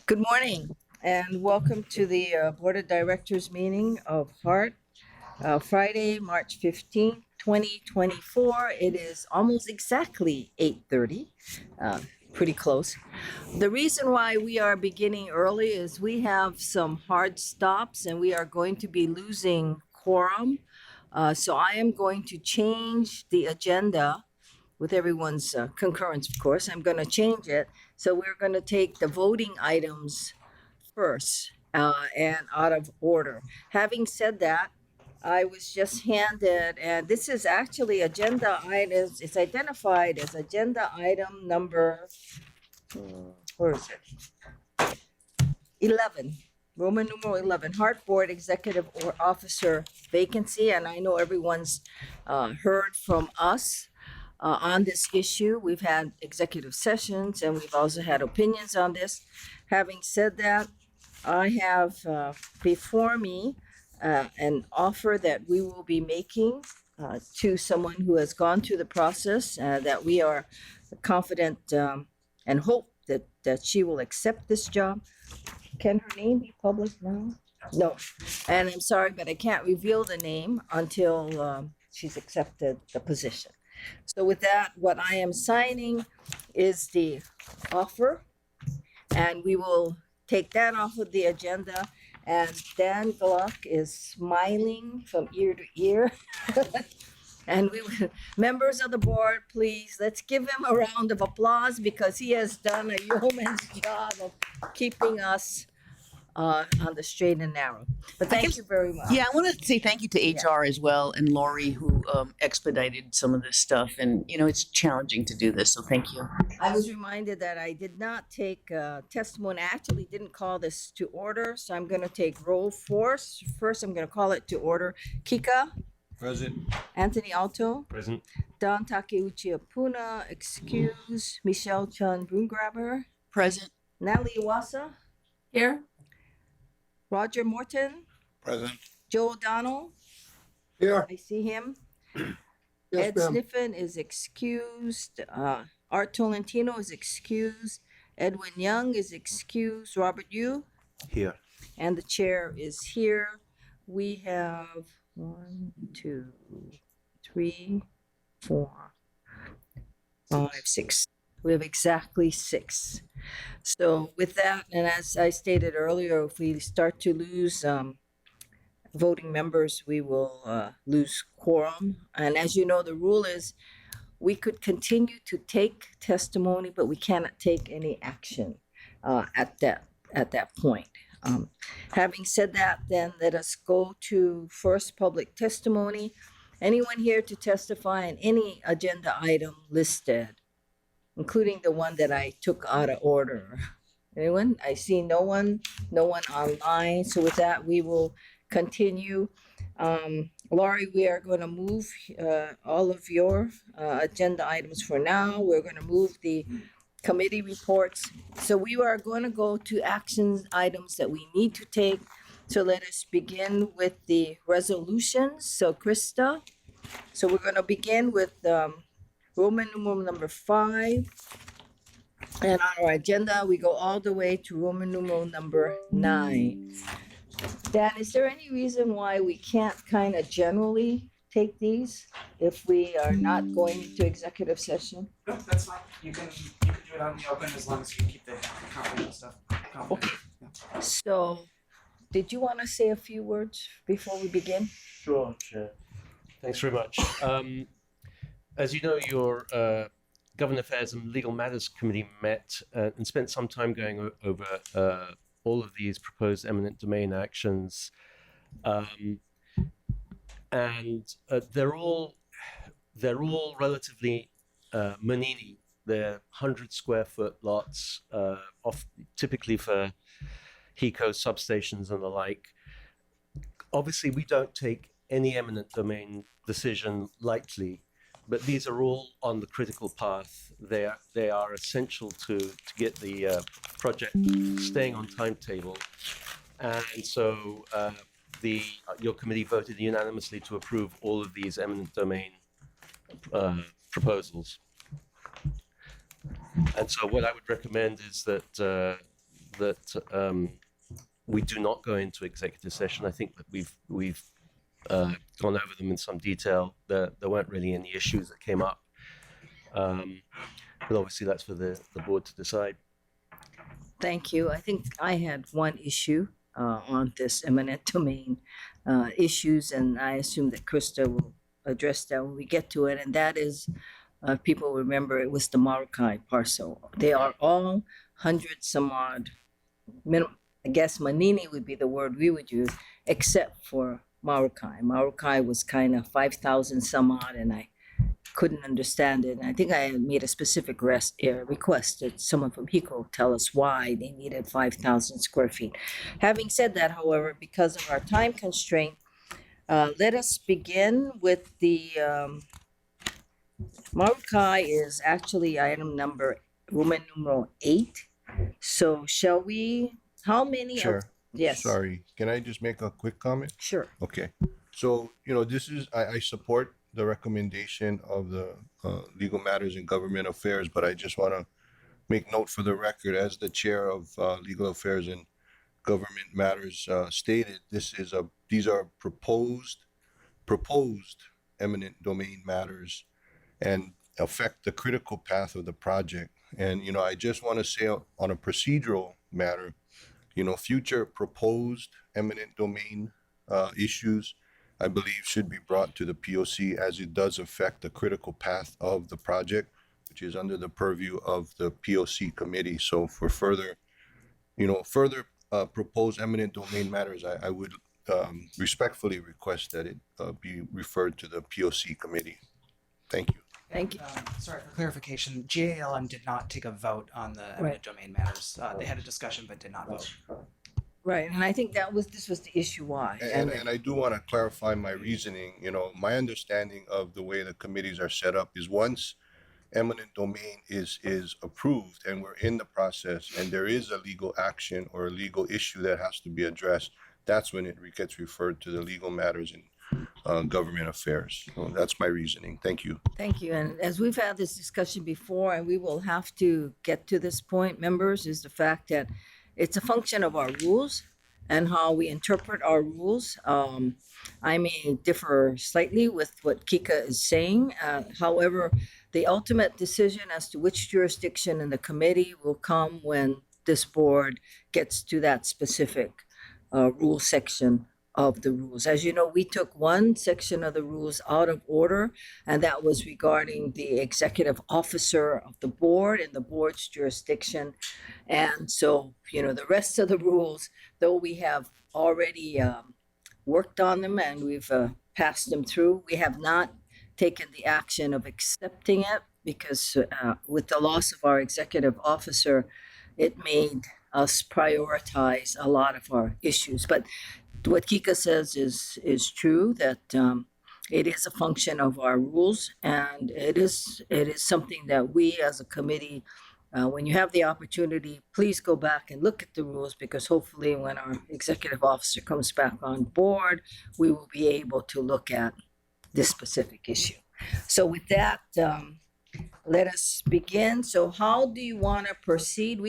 Good morning and welcome to the Board of Directors meeting of HART, Friday, March 15th, 2024. It is almost exactly 8:30, pretty close. The reason why we are beginning early is we have some hard stops and we are going to be losing quorum. So I am going to change the agenda with everyone's concurrence, of course. I'm going to change it. So we're going to take the voting items first and out of order. Having said that, I was just handed, and this is actually agenda items, it's identified as agenda item number, where is it? 11, Roman numeral 11, Heart Board Executive or Officer vacancy. And I know everyone's heard from us on this issue. We've had executive sessions and we've also had opinions on this. Having said that, I have before me an offer that we will be making to someone who has gone through the process that we are confident and hope that she will accept this job. Can her name be public now? No. And I'm sorry, but I can't reveal the name until she's accepted the position. So with that, what I am signing is the offer, and we will take that off of the agenda. And Dan Glock is smiling from ear to ear. And members of the board, please, let's give him a round of applause because he has done a yeoman's job of keeping us on the straight and narrow. But thank you very much. Yeah, I want to say thank you to HR as well and Lori who expedited some of this stuff. And, it's challenging to do this. So thank you. I was reminded that I did not take testimony. I actually didn't call this to order. So I'm going to take roll force. First, I'm going to call it to order. Kika. Present. Anthony Alto. Present. Don Takeuchi Apuna. Excuse. Michelle Chun Broomgrabber. Present. Natalie Iwasa. Here. Roger Morton. Present. Joe O'Donnell. Here. I see him. Yes, Ed ma'am. Sniffen is excused. Art Tolentino is excused. Edwin Young is excused. Robert Yu. Here. And the chair is here. We have 1, 2, 3, 4, 5, 6. We have exactly 6. So with that, and as I stated earlier, if we start to lose voting members, we will lose quorum. And as you know, the rule is we could continue to take testimony, but we cannot take any action at that point. Having said that, then let us go to first public testimony. Anyone here to testify on any agenda item listed, including the one that I took out of order? Anyone? I see no one online. So with that, we will continue. Laurie, we are going to move all of your agenda items for now. We're going to move the committee reports. So we are going to go to action items that we need to take. So let us begin with the resolutions. So Krista, so we're going to begin with Roman numeral number 5. And on our agenda, we go all the way to Roman numeral number 9. Dan, is there any reason why we can't kind of generally take these if we are not going into executive session? No, that's fine. You can do it on the open as long as you keep the confidential stuff confidential. Yeah. So, did you want to say a few words before we begin? Sure, Chair. Thanks very much. As you know, your Government Affairs and Legal Matters Committee met and spent some time going over all of these proposed eminent domain actions, and they're all relatively manini. They're 100 square foot lots, typically for HECO substations and the like. Obviously, we don't take any eminent domain decision lightly, but these are all on the critical path. They are essential to get the project staying on timetable, and so your committee voted unanimously to approve all of these eminent domain proposals. And so what I would recommend is that that we do not go into executive session. I think that we've gone over them in some detail. There weren't really any issues that came up, but obviously that's for the board to decide. Thank you. I think I had one issue on this eminent domain issues, and I assume that Krista will address that when we get to it. And that is, people remember it was the Marukai parcel. They are all 100 some odd, I guess Manini would be the word we would use, except for Marukai. Marukai was kind of 5,000 some odd, and I couldn't understand it. And I think I had made a specific request that someone from HECO tell us why they needed 5,000 square feet. Having said that, however, because of our time constraint, let us begin with the Marukai is actually item number Roman numeral 8. So shall we? How many? Sure. Yes. Sorry, can I just make a quick comment? Sure. Okay, so, this is, I support the recommendation of the Legal Matters and Government Affairs, but I just want to make note for the record, as the chair of Legal Affairs and Government Matters stated, these are proposed eminent domain matters and affect the critical path of the project. And, I just want to say on a procedural matter, future proposed eminent domain issues, I believe, should be brought to the POC, as it does affect the critical path of the project, which is under the purview of the POC committee. So for further proposed eminent domain matters, I would respectfully request that it be referred to the POC committee. Thank you. Thank you. Sorry, for clarification, GALM did not take a vote on the eminent domain matters. They had a discussion but did not vote. Right, and I think this was the issue why. And I do want to clarify my reasoning. My understanding of the way the committees are set up is, once eminent domain is approved and we're in the process and there is a legal action or a legal issue that has to be addressed, that's when it gets referred to the Legal Matters and Government Affairs. So that's my reasoning. Thank you. Thank you. And as we've had this discussion before, and we will have to get to this point, members, is the fact that it's a function of our rules and how we interpret our rules. I may differ slightly with what Kika is saying. However, the ultimate decision as to which jurisdiction in the committee will come when this board gets to that specific rule section of the rules. As you know, we took one section of the rules out of order, and that was regarding the executive officer of the board and the board's jurisdiction. And so, the rest of the rules, though we have already worked on them and we've passed them through, we have not taken the action of accepting it, because with the loss of our executive officer, it made us prioritize a lot of our issues. But what Kika says is true, that it is a function of our rules, and it is something that we as a committee, when you have the opportunity, please go back and look at the rules, because hopefully when our executive officer comes back on board, we will be able to look at this specific issue. So with that, let us begin. So how do you want to proceed?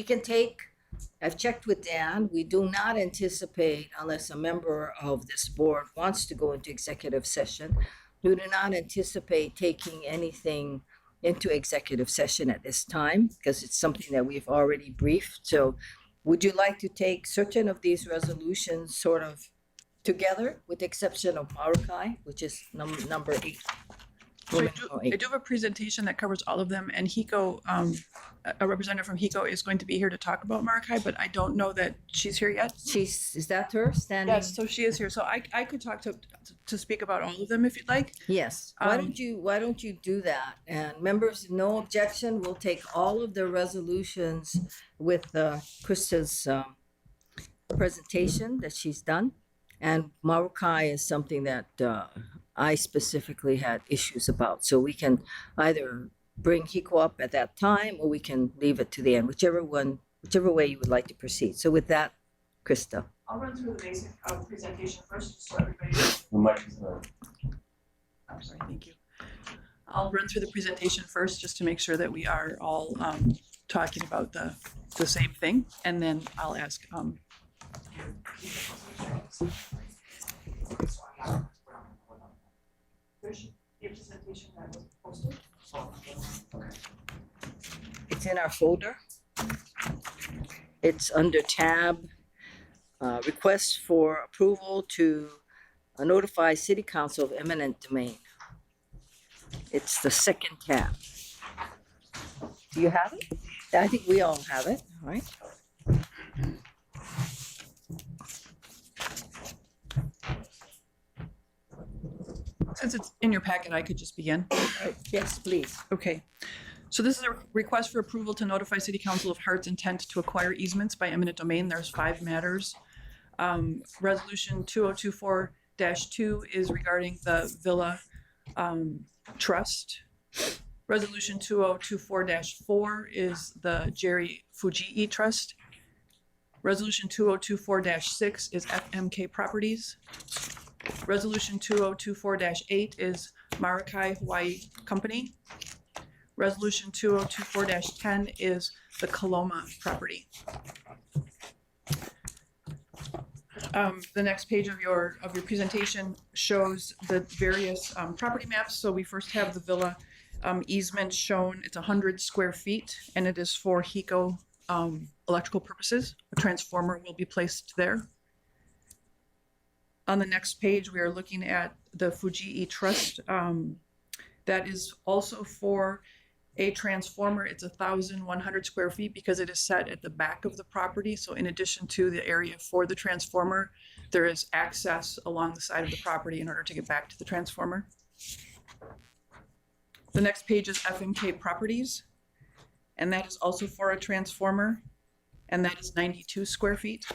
I've checked with Dan. We do not anticipate, unless a member of this board wants to go into executive session, we do not anticipate taking anything into executive session at this time, because it's something that we've already briefed. So would you like to take certain of these resolutions sort of together, with the exception of Marukai, which is number 8? So I do have a presentation that covers all of them, and HECO, a representative from HECO is going to be here to talk about Marukai, but I don't know that she's here yet. Is that her standing? Yes, so she is here. So I could talk to speak about all of them if you'd like. Yes. Why don't you do that? And members, no objection. We'll take all of the resolutions with Krista's presentation that she's done. And Marukai is something that I specifically had issues about. So we can either bring HECO up at that time, or we can leave it to the end, whichever way you would like to proceed. So with that, Krista. I'll run through the basic presentation first, just so everybody. I'm sorry, thank you. I'll run through the presentation first, just to make sure that we are all talking about the same thing, and then I'll ask, It's in our folder. It's under tab, request for approval to notify city council of eminent domain. It's the second tab. Do you have it? I think we all have it, right? since it's in your packet, I could just begin. Yes, please. Okay. So this is a request for approval to notify City Council of Hart's intent to acquire easements by eminent domain. There's 5 matters. Resolution 2024-2 is regarding the Villa Trust. Resolution 2024-4 is the Jerry Fujii Trust. Resolution 2024-6 is FMK Properties. Resolution 2024-8 is Marakai Hawaii Company. Resolution 2024-10 is the Coloma property. The next page of your presentation shows the various property maps. So we first have the villa easement shown. It's 100 square feet, and it is for HECO electrical purposes. A transformer will be placed there. On the next page, we are looking at the Fujii Trust. That is also for a transformer. It's 1,100 square feet because it is set at the back of the property. So in addition to the area for the transformer, there is access along the side of the property in order to get back to the transformer. The next page is FMK Properties, and that is also for a transformer, and that is 92 square feet.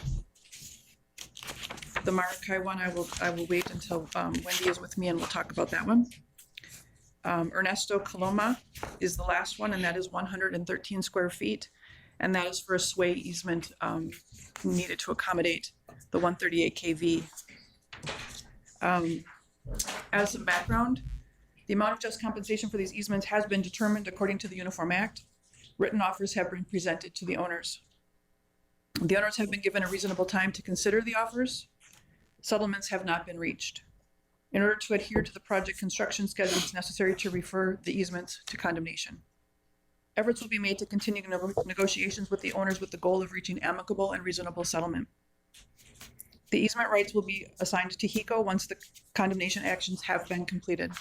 The Marakai one, I will wait until Wendy is with me and we'll talk about that one. Ernesto Coloma is the last one, and that is 113 square feet. And that is for a sway easement needed to accommodate the 138 kV. As some background, the amount of just compensation for these easements has been determined according to the Uniform Act. Written offers have been presented to the owners. The owners have been given a reasonable time to consider the offers. Settlements have not been reached. In order to adhere to the project construction schedule, it's necessary to refer the easements to condemnation. Efforts will be made to continue negotiations with the owners with the goal of reaching amicable and reasonable settlement. The easement rights will be assigned to HECO once the condemnation actions have been completed.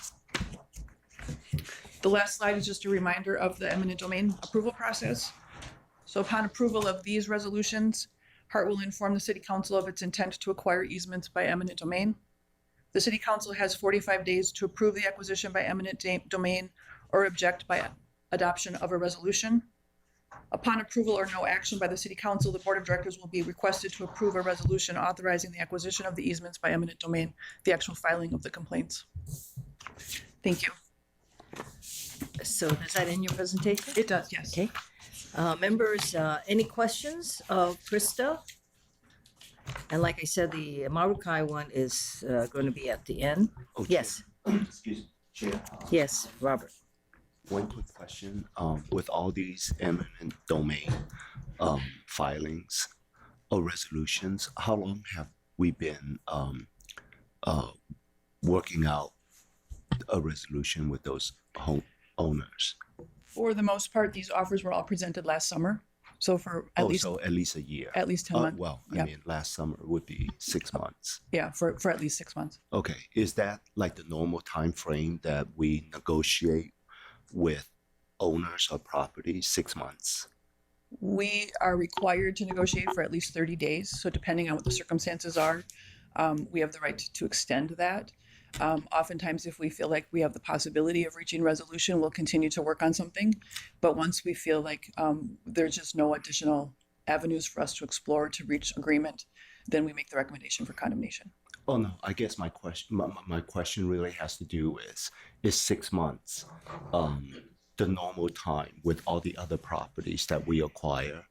The last slide is just a reminder of the eminent domain approval process. So upon approval of these resolutions, Hart will inform the City Council of its intent to acquire easements by eminent domain. The City Council has 45 days to approve the acquisition by eminent domain or object by adoption of a resolution. Upon approval or no action by the City Council, the Board of Directors will be requested to approve a resolution authorizing the acquisition of the easements by eminent domain, the actual filing of the complaints. Thank you. So does that end your presentation? It does, yes. Okay. Members, any questions of Krista? And like I said, the Marukai one is going to be at the end. Oh, Yes, Excuse me, Chair. yes, Robert. One quick question. With all these eminent domain filings or resolutions, how long have we been working out a resolution with those owners? For the most part, these offers were all presented last summer. So for at least So at least a year. at least 10 months. Well, I Yeah. mean, last summer would be 6 months. Yeah, for at least 6 months. Okay, is that like the normal time frame that we negotiate with owners of property? 6 months. We are required to negotiate for at least 30 days. So depending on what the circumstances are, we have the right to extend that. Oftentimes, if we feel like we have the possibility of reaching resolution, we'll continue to work on something. But once we feel like there's just no additional avenues for us to explore to reach agreement, then we make the recommendation for condemnation. Oh no, I guess my question really has to do with, is 6 months the normal time with all the other properties that we acquire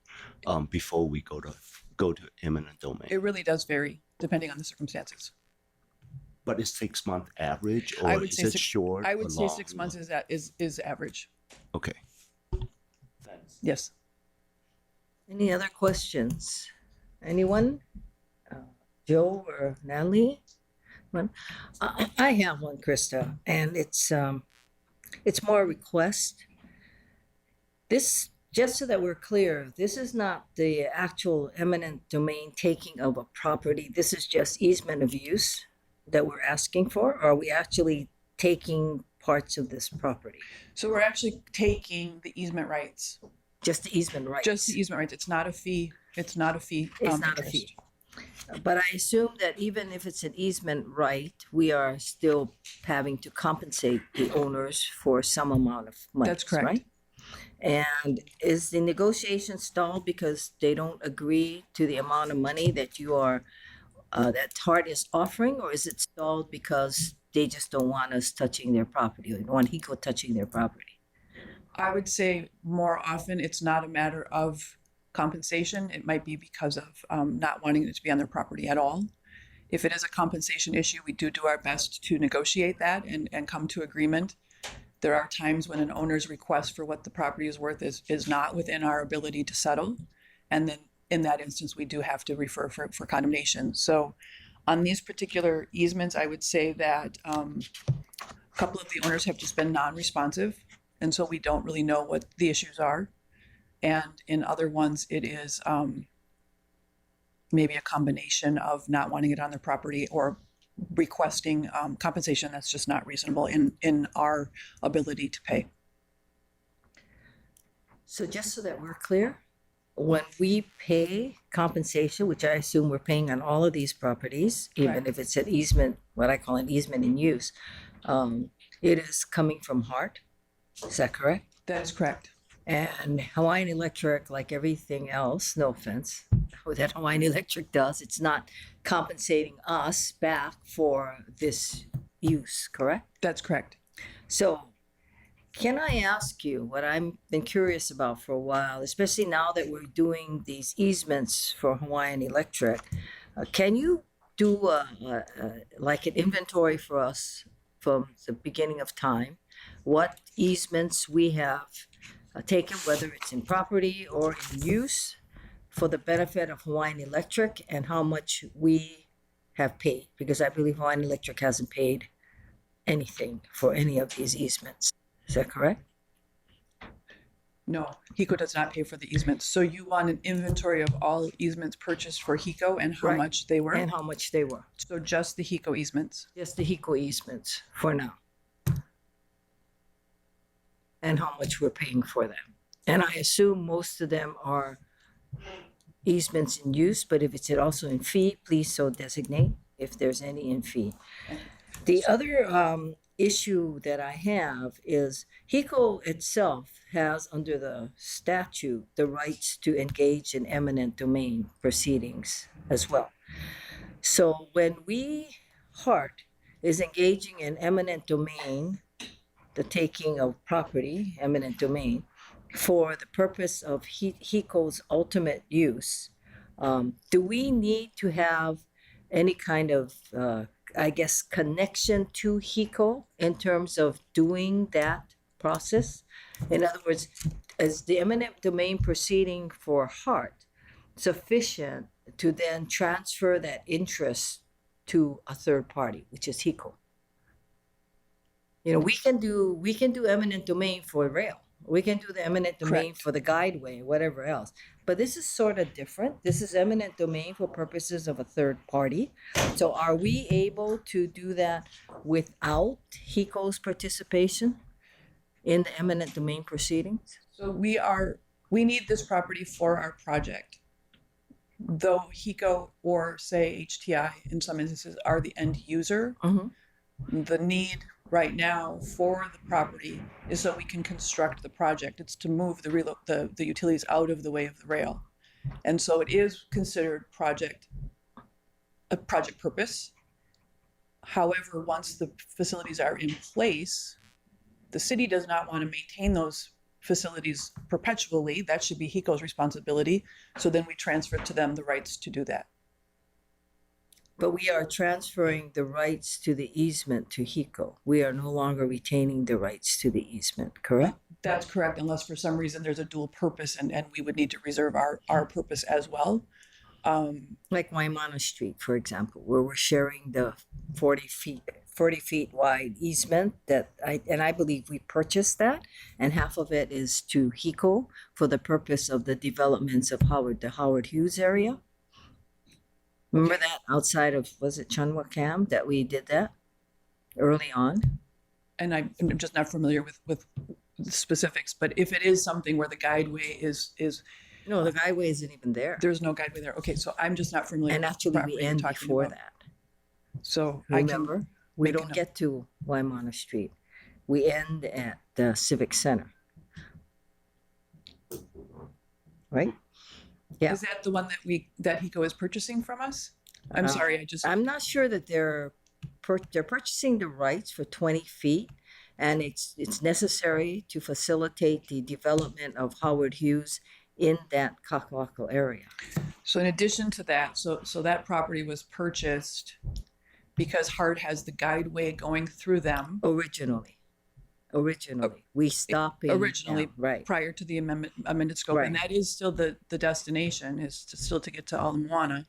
before we go to eminent domain? It really does vary depending on the circumstances. But is 6 month average, I or would is say it six- short? I or would say long? 6 months is average. Okay. Yes. Any other questions? Anyone? Joe or Natalie? One? I have one, Krista, and it's more a request. This, just so that we're clear, this is not the actual eminent domain taking of a property. This is just easement of use that we're asking for. Or are we actually taking parts of this property? So we're actually taking the easement rights, Just the easement rights? just the easement rights. It's not a fee. It's not a fee. It's not a interest. fee. But I assume that even if it's an easement right, we are still having to compensate the owners for some amount of money. That's correct. Right? And is the negotiation stalled because they don't agree to the amount of money that you are, that TART is offering? Or is it stalled because they just don't want us touching their property, or they don't want HECO touching their property? I would say more often it's not a matter of compensation. It might be because of not wanting it to be on their property at all. If it is a compensation issue, we do our best to negotiate that and come to agreement. There are times when an owner's request for what the property is worth is not within our ability to settle. And then in that instance, we do have to refer for condemnation. So on these particular easements, I would say that a couple of the owners have just been non-responsive. And so we don't really know what the issues are. And in other ones, it is maybe a combination of not wanting it on their property or requesting compensation that's just not reasonable in our ability to pay. So just so that we're clear, when we pay compensation, which I assume we're paying on all of these properties, even Correct. if it's an easement, what I call an easement in use, it is coming from Hart. Is that correct? That is correct. And Hawaiian Electric, like everything else, no offense, that Hawaiian Electric does, it's not compensating us back for this use, correct? That's correct. So, can I ask you what I've been curious about for a while, especially now that we're doing these easements for Hawaiian Electric? Can you do like an inventory for us from the beginning of time? What easements we have taken, whether it's in property or in use, for the benefit of Hawaiian Electric, and how much we have paid? Because I believe Hawaiian Electric hasn't paid anything for any of these easements. Is that correct? No, HECO does not pay for the easements. So you want an inventory of all easements purchased for HECO and how Right. much they were? And how much they were? So just the HECO easements. Just the HECO easements for now. And how much we're paying for them. And I assume most of them are easements in use, but if it's also in fee, please so designate if there's any in fee. The other issue that I have is HECO itself has, under the statute, the rights to engage in eminent domain proceedings as well. So when Hart is engaging in eminent domain, the taking of property, eminent domain, for the purpose of HECO's ultimate use, do we need to have any kind of, I guess, connection to HECO in terms of doing that process? In other words, is the eminent domain proceeding for Hart sufficient to then transfer that interest to a third party, which is HECO? You know, we can do eminent domain for rail. We can do the eminent domain Correct. for the guideway, whatever else. But this is sort of different. This is eminent domain for purposes of a third party. So are we able to do that without HECO's participation in the eminent domain proceedings? So we need this property for our project. Though HECO or say HTI in some instances are the end user, Mm-hmm. the need right now for the property is so we can construct the project. It's to move the utilities out of the way of the rail. And so it is considered a project purpose. However, once the facilities are in place, the city does not want to maintain those facilities perpetually. That should be HECO's responsibility. So then we transfer to them the rights to do that. But we are transferring the rights to the easement to HECO. We are no longer retaining the rights to the easement, correct? That's correct, unless for some reason there's a dual purpose and we would need to reserve our purpose as well. Like Waimana Street, for example, where we're sharing the 40 feet wide easement I believe we purchased that, and half of it is to HECO for the purpose of the developments of the Howard Hughes area. Remember that outside of, was it Chunwakam that we did that early on? And I'm just not familiar with the specifics, but if it is something where the guideway is No, the guideway isn't even there. there's no guideway there. Okay, so I'm just not familiar. And with the actually, property we you're end talking before about. that. So Remember, we make a don't note. get to Waimana Street. We end at the Civic Center. Right? Yeah. Is that the one that HECO is purchasing from us? I'm sorry, I'm not sure that they're purchasing the rights for 20 feet, and it's necessary to facilitate the development of Howard Hughes in that Kakalako area. So in addition to that, so that property was purchased because Hart has the guideway going through them Originally, we stop in originally right. prior to the amended scope, and Right. that is still the destination is still to get to Ala Moana.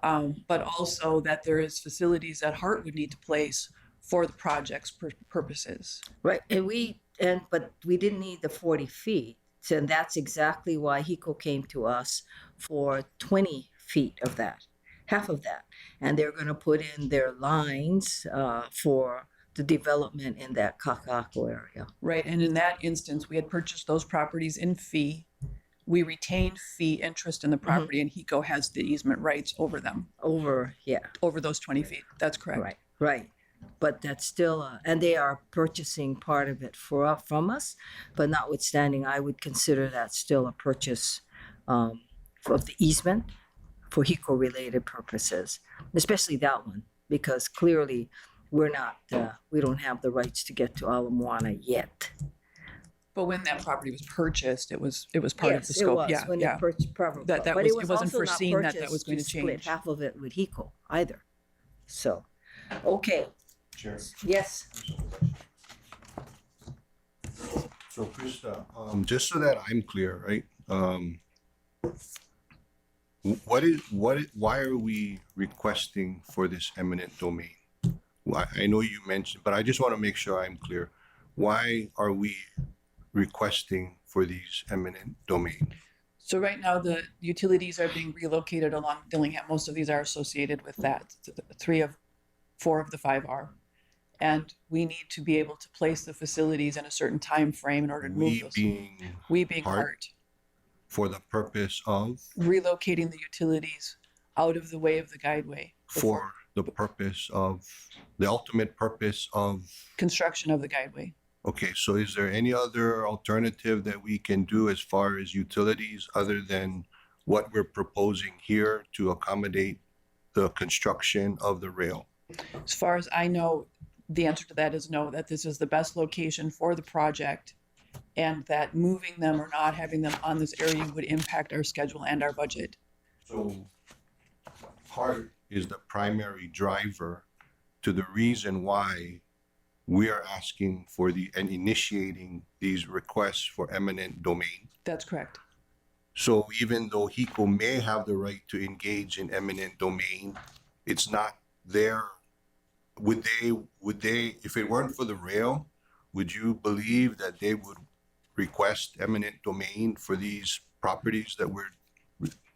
But also that there is facilities that Hart would need to place for the project's purposes. Right, but we didn't need the 40 feet, so that's exactly why HECO came to us for 20 feet of that, half of that, and they're going to put in their lines for the development in that Kakako area. Right, and in that instance, we had purchased those properties in fee. We retained fee interest in the property, and HECO has the easement rights over them, over those 20 feet. That's correct. Right. But that's still, and they are purchasing part of it from us, but notwithstanding, I would consider that still a purchase of the easement for HECO-related purposes, especially that one, because clearly we don't have the rights to get to Ala Moana yet. But when that property was purchased, it was part of the Yes, scope. it was Yeah, when yeah. they purchased property. That But was- it it wasn't also not foreseen that purchased was going to split change. half of it with HECO either. So, okay, Chair. yes. So Krista, just so that I'm clear, right? Why are we requesting for this eminent domain? I know you mentioned, but I just want to make sure I'm clear. Why are we requesting for these eminent domain? So right now, the utilities are being relocated along Dillingham. Most of these are associated with that. 4 of the 5 are. And we need to be able to place the facilities in a certain time frame in order to move those. We being Hart? Hart, For the purpose of, relocating the utilities out of the way of the guideway. for the purpose of, the ultimate purpose of, Construction of the guideway. okay, so is there any other alternative that we can do as far as utilities other than what we're proposing here to accommodate the construction of the rail? As far as I know, the answer to that is no, that this is the best location for the project and that moving them or not having them on this area would impact our schedule and our budget. So Hart is the primary driver to the reason why we are asking for and initiating these requests for eminent domain. That's correct. So even though HECO may have the right to engage in eminent domain, it's not there. Would they, if it weren't for the rail, would you believe that they would request eminent domain for these properties that we're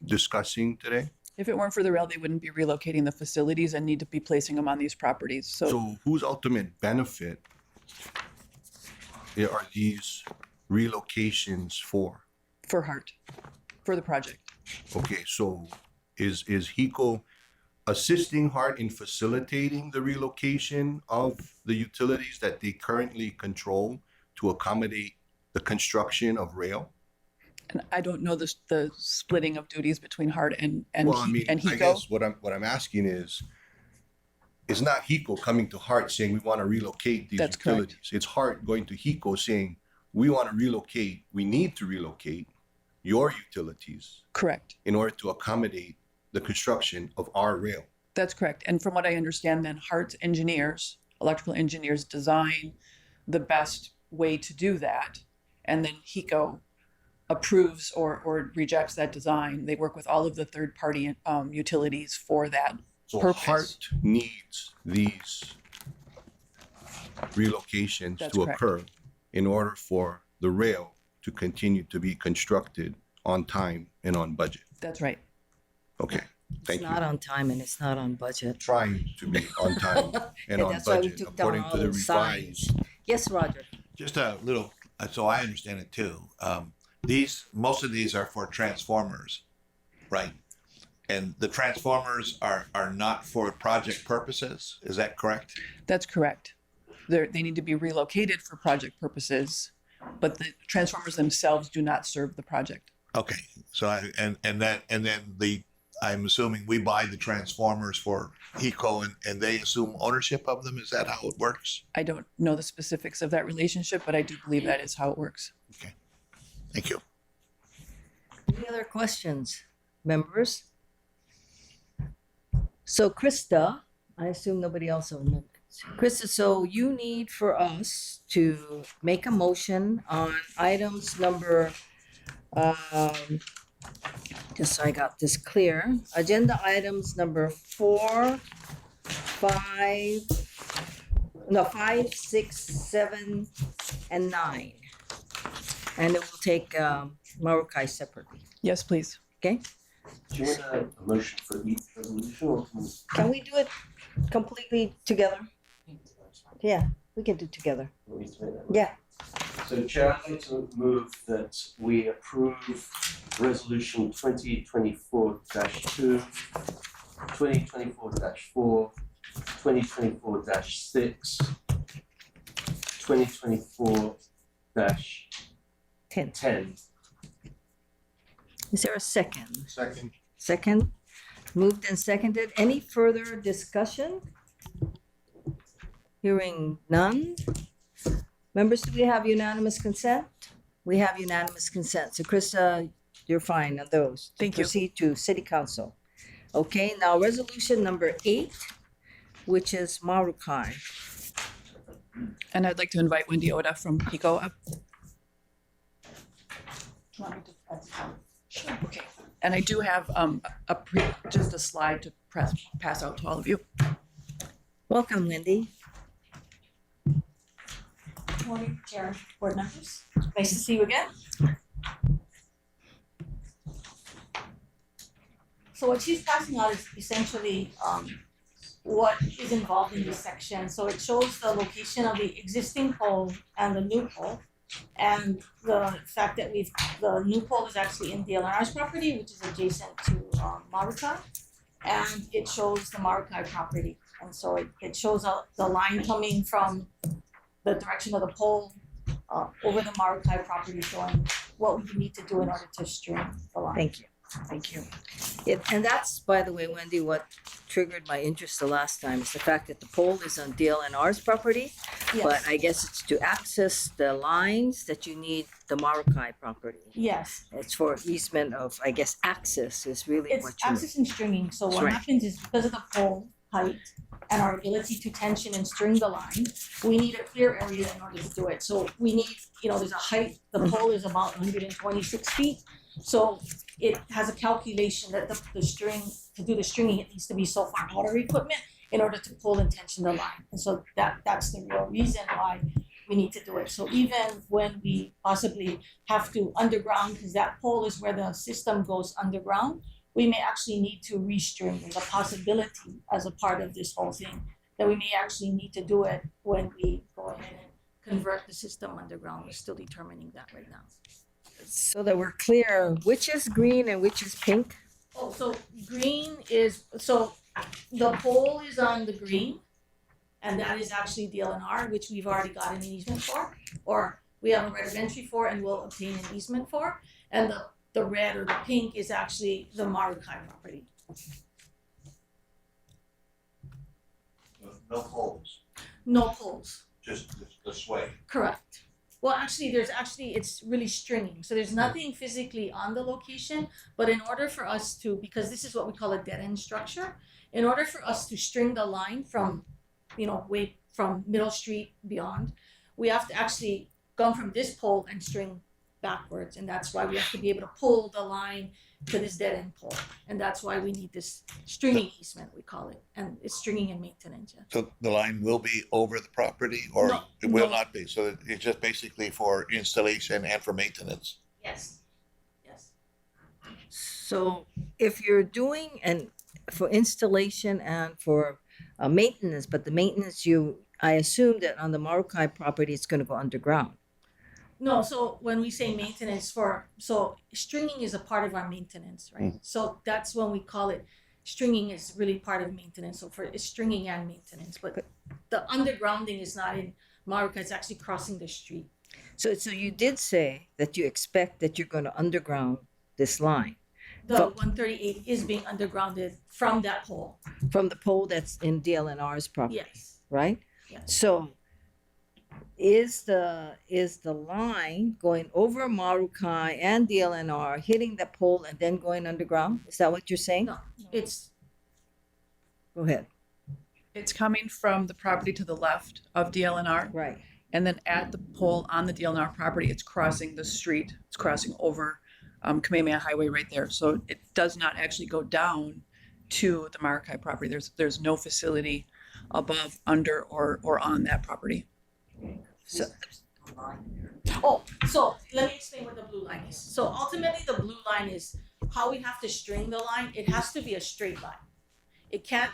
discussing today? If it weren't for the rail, they wouldn't be relocating the facilities and need to be placing them on these properties. So So whose ultimate benefit are these relocations for? for Hart, for the project. Okay, so is HECO assisting Hart in facilitating the relocation of the utilities that they currently control to accommodate the construction of rail? And I don't know the splitting of duties between Hart and Well, I mean, I HECO. guess what I'm asking is, it's not HECO coming to Hart saying we want to relocate these That's correct. utilities. It's Hart going to HECO saying, we want to relocate, we need to relocate your utilities Correct. in order to accommodate the construction of our rail. That's correct. And from what I understand, then Hart engineers, electrical engineers design the best way to do that. And then HECO approves or rejects that design. They work with all of the third-party utilities for that So purpose. Hart needs these relocations That's to correct. occur in order for the rail to continue to be constructed on time and on budget. That's right. Okay, thank It's you. not on time and it's not on budget. Trying to be on time and And on that's why we budget took down according all to the those signs. revised. Yes, Roger. Just a little, so I understand it too. Most of these are for transformers, right? And the transformers are not for project purposes. Is that correct? That's correct. They need to be relocated for project purposes, but the transformers themselves do not serve the project. Okay. So I'm assuming we buy the transformers for HECO and they assume ownership of them. Is that how it works? I don't know the specifics of that relationship, but I do believe that is how it works. Okay. Thank you. Any other questions, members? So Krista, I assume nobody else will know. Krista, so you need for us to make a motion on items number, just so I got this clear, agenda items number 5, 6, 7, and 9. And it will take Marukai separately, Yes, please. okay? Do you want a motion for each resolution or Can we do it completely together? Yeah, we can do together. Yeah. So Chair, I'd like to move that we approve Resolution 2024-2, 2024-4, 2024-6, 2024-10. 10. Is there a second? Second. Second, moved and seconded. Any further discussion? Hearing none. Members, do we have unanimous consent? We have unanimous consent. So Krista, you're fine on those. Thank you. Proceed to city council. Okay, now resolution number 8, which is Marukai. And I'd like to invite Wendy Oda from HECO up. Sure. Okay. And I do have just a slide to pass out to all of you. Welcome, Wendy. Morning, Chair, board members. Nice to see you again. So what she's passing out is essentially what is involved in this section. So it shows the location of the existing pole and the new pole. And the fact that the new pole is actually in DLR's property, which is adjacent to Marukai. And it shows the Marukai property. And so it shows the line coming from the direction of the pole over the Marukai property, showing what we need to do in order to string the line. Thank you. Thank you. And that's, by the way, Wendy, what triggered my interest the last time is the fact that the pole is on DLNR's property. Yes. But I guess it's to access the lines that you need the Marukai property. Yes, It's for easement of, I guess, access is really it's what you. access and stringing. So what Right. happens is because of the pole height and our ability to tension and string the line, we need a clear area in order to do it. So we need, there's a height, the pole is about 126 feet. So it has a calculation that the string, to do the stringing, it needs to be so far out of equipment in order to pull and tension the line. And so that's the real reason why we need to do it. So even when we possibly have to underground, because that pole is where the system goes underground, we may actually need to restring. There's a possibility as a part of this whole thing that we may actually need to do it when we go ahead and convert the system underground. We're still determining that right now. So that we're clear, which is green and which is pink? Oh, so green is, so the pole is on the green, and that is actually DLNR, which we've already got an easement for, or we have a right of entry for and will obtain an easement for. And the red or the pink is actually the Marukai property. No poles, No poles, just the sway. correct. Well, actually, it's really stringing. So there's nothing physically on the location, but in order for us to, because this is what we call a dead end structure, in order for us to string the line from, way from Middle Street beyond, we have to actually come from this pole and string backwards. And that's why we have to be able to pull the line to this dead end pole. And that's why we need this stringing easement, we call it. And it's stringing and maintenance, yeah. So the line will be over the property or No, it will no. not be? So it's just basically for installation and for maintenance? Yes. Yes. So if you're doing for installation and for maintenance, but the maintenance I assume that on the Marukai property, it's gonna go underground. No, so when we say maintenance so stringing is a part of our maintenance, right? So that's when we call it, stringing is really part of maintenance. So it's stringing and maintenance, but the undergrounding is not in Maruka, it's actually crossing the street. So you did say that you expect that you're gonna underground this line The But- 138 is being undergrounded from that pole. from the pole that's in DLNR's property, Yes, right? yes. So is the line going over Marukai and DLNR, hitting the pole and then going underground? Is that what you're saying? No, it's, Go ahead. It's coming from the property to the left of DLNR. Right. And then at the pole on the DLNR property, it's crossing the street. It's crossing over Kamehameha Highway right there. So it does not actually go down to the Marakai property. There's no facility above, under, or on that property. So, so let me explain what the blue line is. So ultimately, the blue line is how we have to string the line. It has to be a straight line. It can't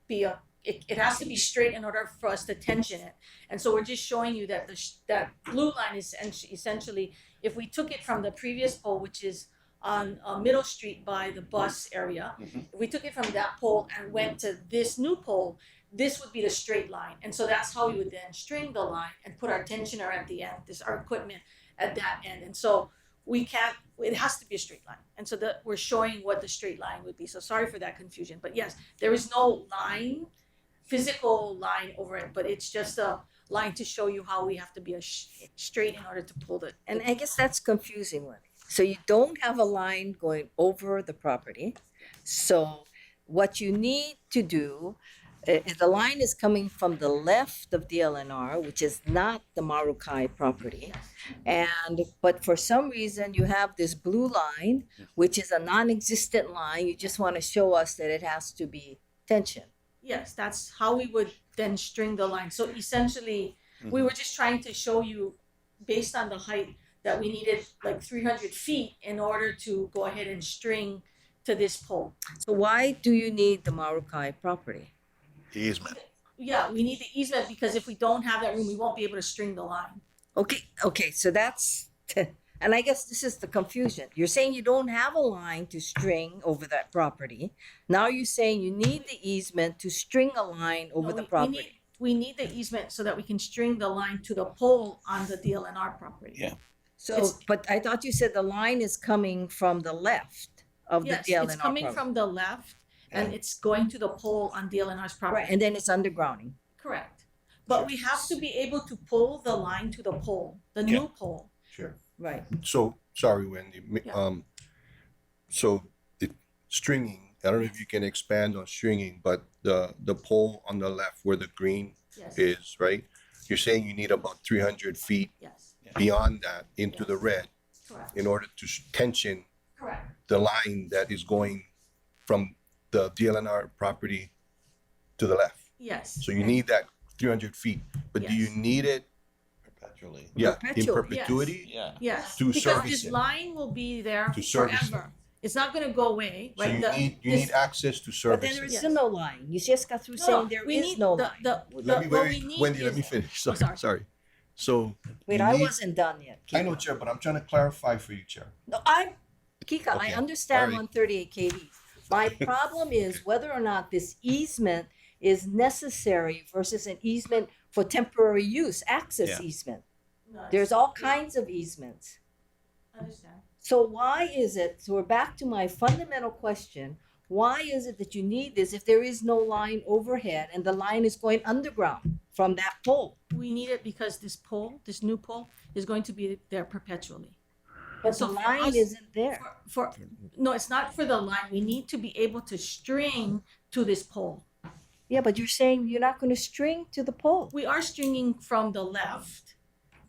be it has to be straight in order for us to tension it. And so we're just showing you that that blue line is essentially, if we took it from the previous pole, which is on Middle Street by the bus area, if we took it from that pole and went to this new pole, this would be the straight line. And so that's how we would then string the line and put our tensioner at the end, our equipment at that end. And so it has to be a straight line. And so we're showing what the straight line would be. So sorry for that confusion, but yes, there is no physical line over it, but it's just a line to show you how we have to be straight in order to pull it. and I guess that's confusing one. So you don't have a line going over the property. So what you need to do, the line is coming from the left of DLNR, which is not the Marukai property. But for some reason, you have this blue line, which is a non-existent line. You just want to show us that it has to be tension. Yes, that's how we would then string the line. So essentially, we were just trying to show you, based on the height, that we needed like 300 feet in order to go ahead and string to this pole. So why do you need the Marukai property? Easement. Yeah, we need the easement because if we don't have that room, we won't be able to string the line. Okay, so that's, and I guess this is the confusion. You're saying you don't have a line to string over that property. Now you're saying you need the easement to string a line over No, the property. We need the easement so that we can string the line to the pole on the DLNR property. Yeah. So, but I thought you said the line is coming from the left of the Yes, DLNR it's coming property. from the left and it's going to the pole on DLNR's property. Right, and then it's undergrounding. Correct. But we have to be able to pull the line to the pole, the new pole. Sure. Right. So, sorry, Wendy. Yeah. So the stringing, I don't know if you can expand on stringing, but the pole on the left where the green Yes. is, right? You're saying you need about 300 feet Yes. beyond that into the red Correct. in order to tension Correct. the line that is going from the DLNR property to the left. Yes. So you need that 300 feet, but do you Yes. need it? Perpetually. Yeah, in Perpetually, perpetuity? Yeah. Yes. To Because service this it. line will be there To service it. forever. It's not going to go away, So right? you need access to But service then there it. is still no line. You just got through saying there we is need no the, line. Let me what wait, we need Wendy, let is- me finish. Oh, Sorry, sorry. So. Wait, you I need- wasn't done yet. I know, Kika. Chair, but I'm trying to clarify for you, Chair. No, Kika, I Okay, understand all right. 138 KV. My problem is whether or not this easement is necessary versus an easement for temporary use, access Yeah. easement. No, There's all kinds of easements. Understand. So why is it, so we're back to my fundamental question, why is it that you need this if there is no line overhead and the line is going underground from that pole? We need it because this pole, this new pole, is going to be there perpetually. But the So for line us- isn't there. No, it's not for the line. We need to be able to string to this pole. Yeah, but you're saying you're not gonna string to the pole. We are stringing from the left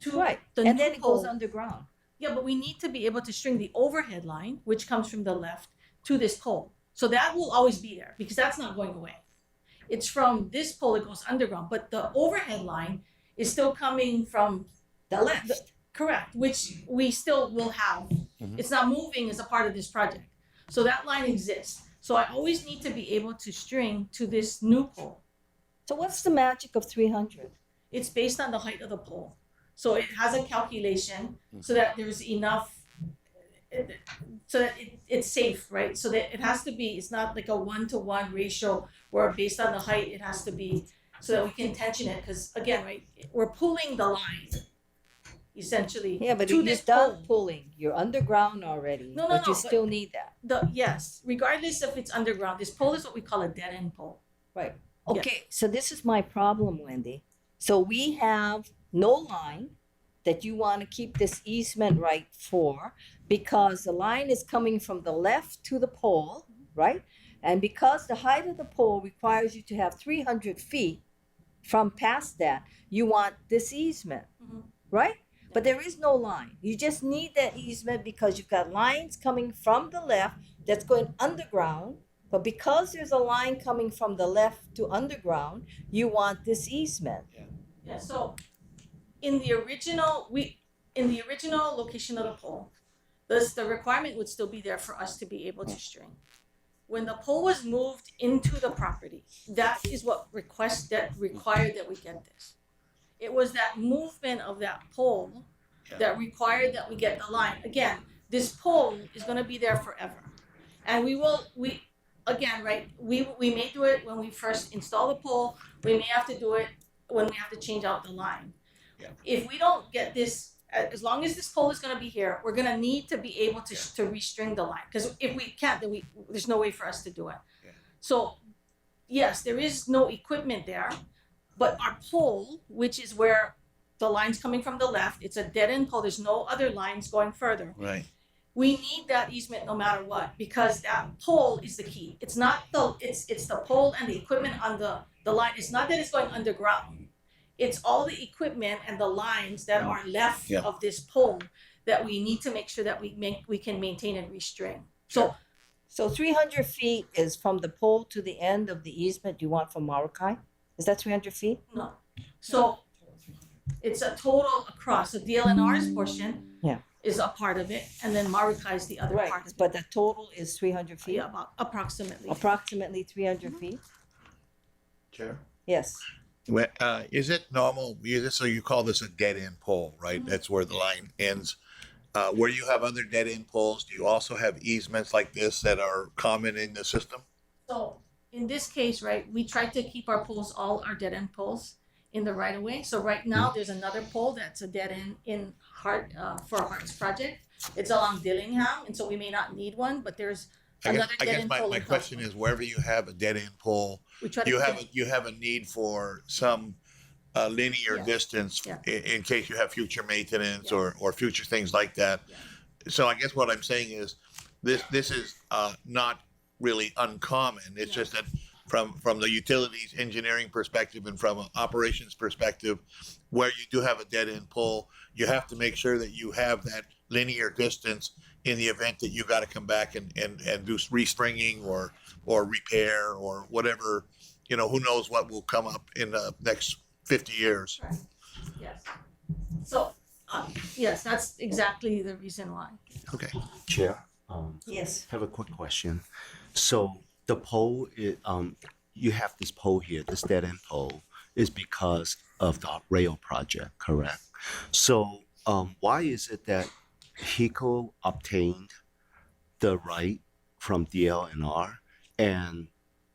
to Right, the and new then it goes pole. underground. Yeah, but we need to be able to string the overhead line, which comes from the left, to this pole. So that will always be there because that's not going away. It's from this pole, it goes underground, but the overhead line is still coming from The left. correct, which we still will have. It's not moving as a part of this project. So that line exists. So I always need to be able to string to this new pole. So what's the magic of 300? It's based on the height of the pole. So it has a calculation so that there's enough, so that it's safe, right? So that it has to be, it's not like a 1-to-1 ratio where based on the height, it has to be so that we can tension it. Because again, right, we're pulling the line essentially Yeah, but to you're this done pole. pulling. You're underground already, No, but you but- still need that. Yes, regardless if it's underground, this pole is what we call a dead end pole. Right. Okay, so this is my problem, Wendy. So we have no line that you want to keep this easement right for because the line is coming from the left to the pole, right? And because the height of the pole requires you to have 300 feet from past that, you want this easement, Mhm. right? But there is no line. You just need that easement because you've got lines coming from the left that's going underground. But because there's a line coming from the left to underground, you want this easement. Yeah, so in the original location of the pole, the requirement would still be there for us to be able to string. When the pole was moved into the property, that is what required that we get this. It was that movement of that pole that required that we get the line. Again, this pole is gonna be there forever. And we may do it when we first install the pole, we may have to do it when we have to change out the line. Yeah. If we don't get this, as long as this pole is gonna be here, we're gonna need to be able to restring the line. Cause if we can't, then there's no way for us to do it. Yeah. So, yes, there is no equipment there, but our pole, which is where the line's coming from the left, it's a dead end pole, there's no other lines going further. Right. We need that easement no matter what, because that pole is the key. It's not it's the pole and the equipment on the line. It's not that it's going underground. It's all the equipment and the lines that are left Yeah. of this pole that we need to make sure that we can maintain and restring. So So 300 feet is from the pole to the end of the easement you want from Maracay? Is that 300 feet? no. So it's a total across. So DLNR's portion Yeah. is a part of it, and then Maracay is the other Right, part of it. but the total is 300 feet? Yeah, about approximately. Approximately 300 feet? Chair. Yes. Is it normal? So you call this a dead end pole, right? That's where the line ends. Where you have other dead end poles, do you also have easements like this that are common in the system? So in this case, right, we try to keep our poles, all our dead end poles in the right of way. So right now, there's another pole that's a dead end in for Heart's project. It's along Dillingham, and so we may not need one, but there's another I dead guess end my pole. my in question Costco. is wherever you have a dead end pole, We try to you keep have a need for some linear Yeah. distance Yeah. in case you have future maintenance or future things like that. Yeah. So I guess what I'm saying is this is not really uncommon. It's No. just that from the utilities engineering perspective and from an operations perspective, where you do have a dead end pole, you have to make sure that you have that linear distance in the event that you got to come back and do restringing or repair or whatever, who knows what will come up in the next 50 years. Right. Yes. So, yes, that's exactly the reason why. Okay. Chair, Yes. have a quick question. So the pole, you have this pole here, this dead end pole, is because of the rail project, correct? So why is it that HECO obtained the right from DLNR and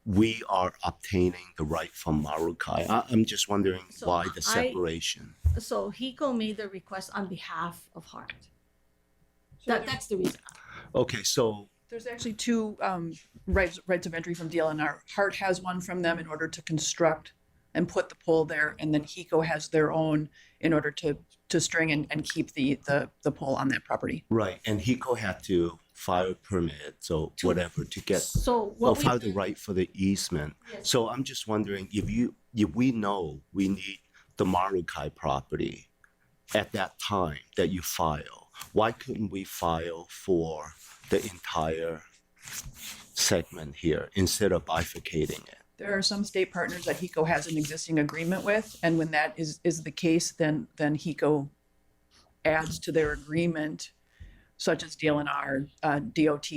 we are obtaining the right from Maracay? I'm just wondering So why the separation. So HECO made the request on behalf of Hart. That's the reason. Okay, so There's actually two rights of entry from DLNR. Hart has one from them in order to construct and put the pole there, and then HECO has their own in order to string and keep the pole on that property. Right, and HECO had to file a permit, so whatever, to get, So or what we file the right for the easement. Yes. So I'm just wondering, if we know we need the Marukai property at that time that you file, why couldn't we file for the entire segment here instead of bifurcating it? There are some state partners that HECO has an existing agreement with, and when that is the case, then HECO adds to their agreement, such as DLNR, DOT,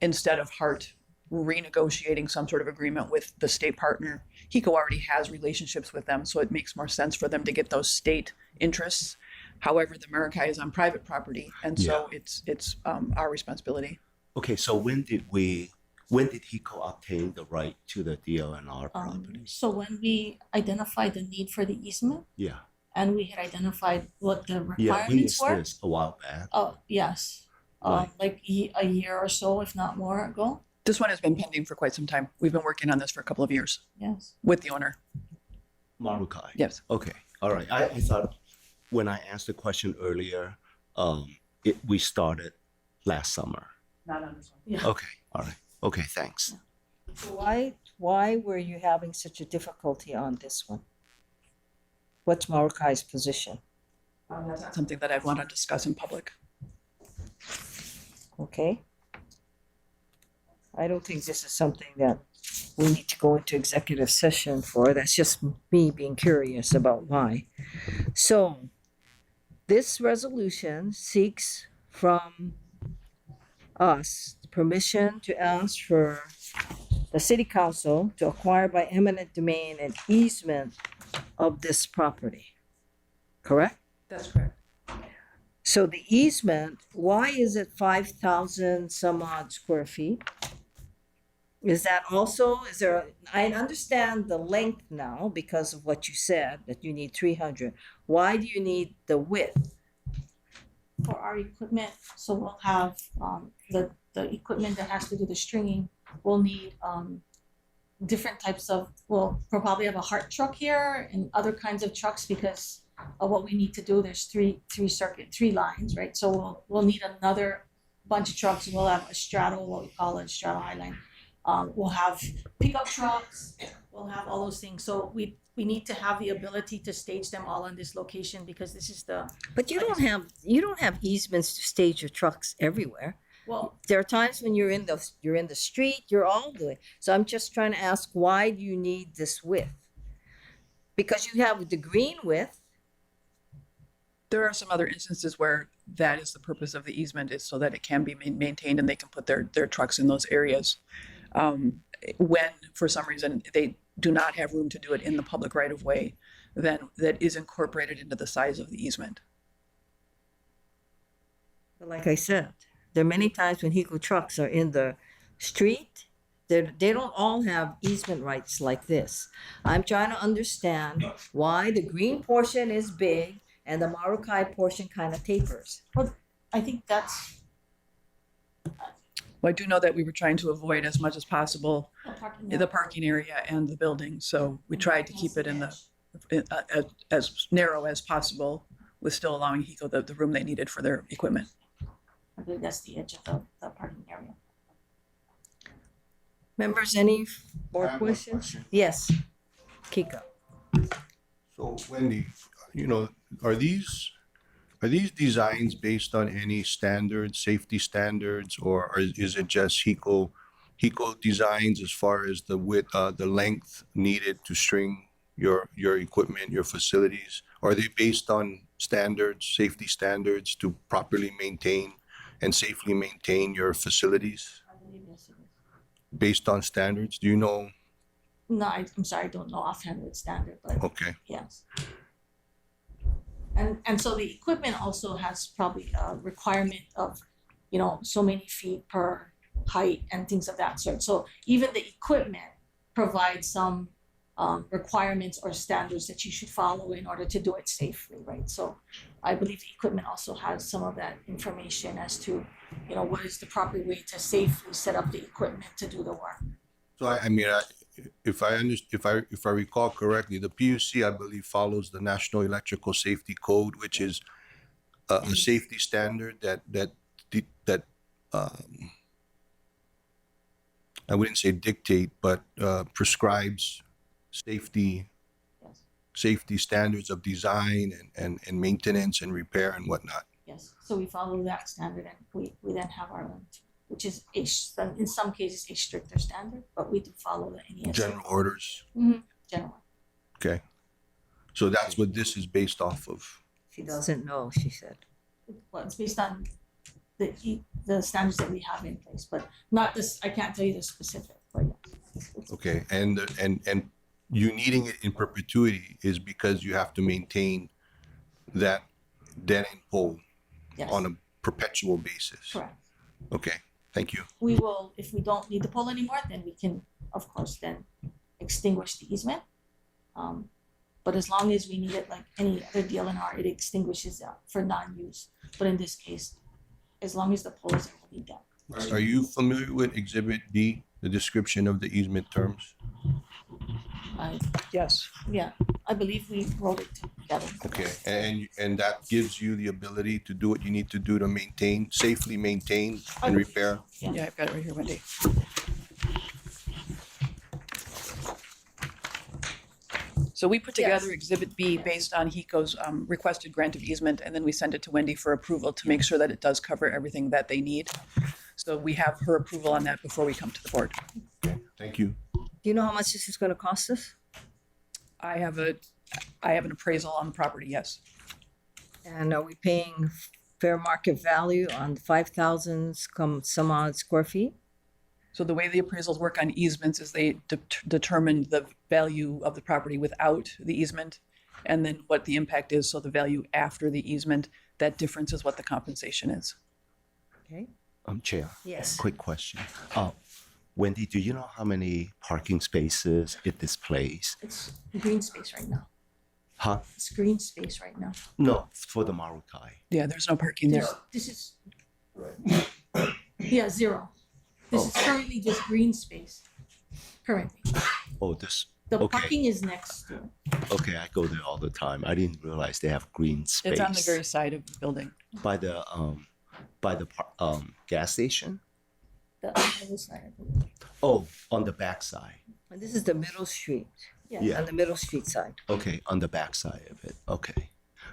instead of Hart renegotiating some sort of agreement with the state partner. HECO already has relationships with them, so it makes more sense for them to get those state interests. However, the Marukai is on private property, and so it's our responsibility. Okay, so when did HECO obtain the right to the DLNR property? So when we identified the need for the easement, Yeah. and we had identified what the Yeah, when requirements was were. this? A while back? Oh, yes. Right. Like a year or so, if not more ago. This one has been pending for quite some time. We've been working on this for a couple of years Yes. with the owner. Marukai? Yes. Okay, all right. I thought when I asked the question earlier, we started last summer. Not on this one. Yeah. Okay, all right. Okay, thanks. So why were you having such a difficulty on this one? What's Marukai's position? That's not something that I'd want to discuss in public. Okay. I don't think this is something that we need to go into executive session for. That's just me being curious about why. So this resolution seeks from us permission to ask for the city council to acquire by eminent domain an easement of this property. Correct? That's correct. So the easement, why is it 5,000 some odd square feet? Is there, I understand the length now because of what you said, that you need 300. Why do you need the width? For our equipment, so we'll have the equipment that has to do the stringing. We'll need different types of. We'll probably have a Hart truck here and other kinds of trucks because of what we need to do. There's three lines, right? So we'll need another bunch of trucks. We'll have a straddle, what we call a straddle highline. We'll have pickup trucks. We'll have all those things. So we need to have the ability to stage them all in this location because this is the. But you don't have easements to stage your trucks everywhere. Well, There are times when you're in the street, you're all doing. So I'm just trying to ask, why do you need this width? Because you have the green width. There are some other instances where that is the purpose of the easement, is so that it can be maintained and they can put their trucks in those areas. When for some reason they do not have room to do it in the public right of way, then that is incorporated into the size of the easement. But like I said, there are many times when HECO trucks are in the street. They don't all have easement rights like this. I'm trying to understand why the green portion is big and the Marukai portion kind of tapers. I think that's Well, I do know that we were trying to avoid as much as possible a parking the lot. parking area and the building, so we tried to keep it in as narrow as possible, with still allowing HECO the room they needed for their equipment. I believe that's the edge of the parking area. Members, any I more have a questions? question. Yes, Kiko. So Wendy, are these designs based on any standards, safety standards, or is it just HECO designs as far as the width, the length needed to string your equipment, your facilities? Are they based on standards, safety standards to properly maintain and safely maintain your facilities I believe yes, it is. based on standards? Do you know? No, I'm sorry, I don't know offhand what standard, but Okay. yes. And so the equipment also has probably a requirement of, so many feet per height and things of that sort. So even the equipment provides some requirements or standards that you should follow in order to do it safely, right? So I believe the equipment also has some of that information as to, you know, what is the proper way to safely set up the equipment to do the work. So I mean, if I recall correctly, the PUC, I believe, follows the National Electrical Safety Code, which is a safety standard that I wouldn't say dictate, but prescribes safety Yes, safety standards of design and maintenance and repair and whatnot. yes. So we follow that standard and we then have our own, which is in some cases a stricter standard, but we do follow the NESA. General orders. General. Okay. So that's what this is based off of. She doesn't know, she said. Well, it's based on the standards that we have in place, but not this, I can't tell you the specific, but yeah. Okay. And you needing it in perpetuity is because you have to maintain that dead end pole Yes, on a perpetual basis. correct. Okay. Thank you. We will, if we don't need the pole anymore, then we can, of course, then extinguish the easement. But as long as we need it, like any other DLNR, it extinguishes for non-use. But in this case, as long as the pole is already down. Are you familiar with Exhibit D, the description of the easement terms? Yes. Yeah, I believe we wrote it together. Okay, and that gives you the ability to do what you need to do to safely maintain and repair? Yeah. Yeah, I've got it right here, Wendy. So we put together Exhibit B based on HECO's requested grant of easement, and then we send it to Wendy for approval to make sure that it does cover everything that they need. So we have her approval on that before we come to the board. Okay, thank you. Do you know how much this is gonna cost us? I have an appraisal on the property, yes. And are we paying fair market value on 5,000 some odd square feet? So the way the appraisals work on easements is they determine the value of the property without the easement, and then what the impact is, so the value after the easement, that difference is what the compensation is. Okay. Chair, Yes. quick question. Wendy, do you know how many parking spaces it displays? It's green space right now. Huh? It's green space right now. No, for the Marukai. Yeah, there's no parking there. This is, yeah, 0. This is currently just green space, currently. Oh, this. The Okay. parking is next to it. Okay, I go there all the time. I didn't realize they have green space. It's on the very side of the building. by the gas station. The other side, I believe. Oh, on the back side. And this is the Middle Street, Yeah. on the Middle Street side. Okay, on the back side of it. Okay.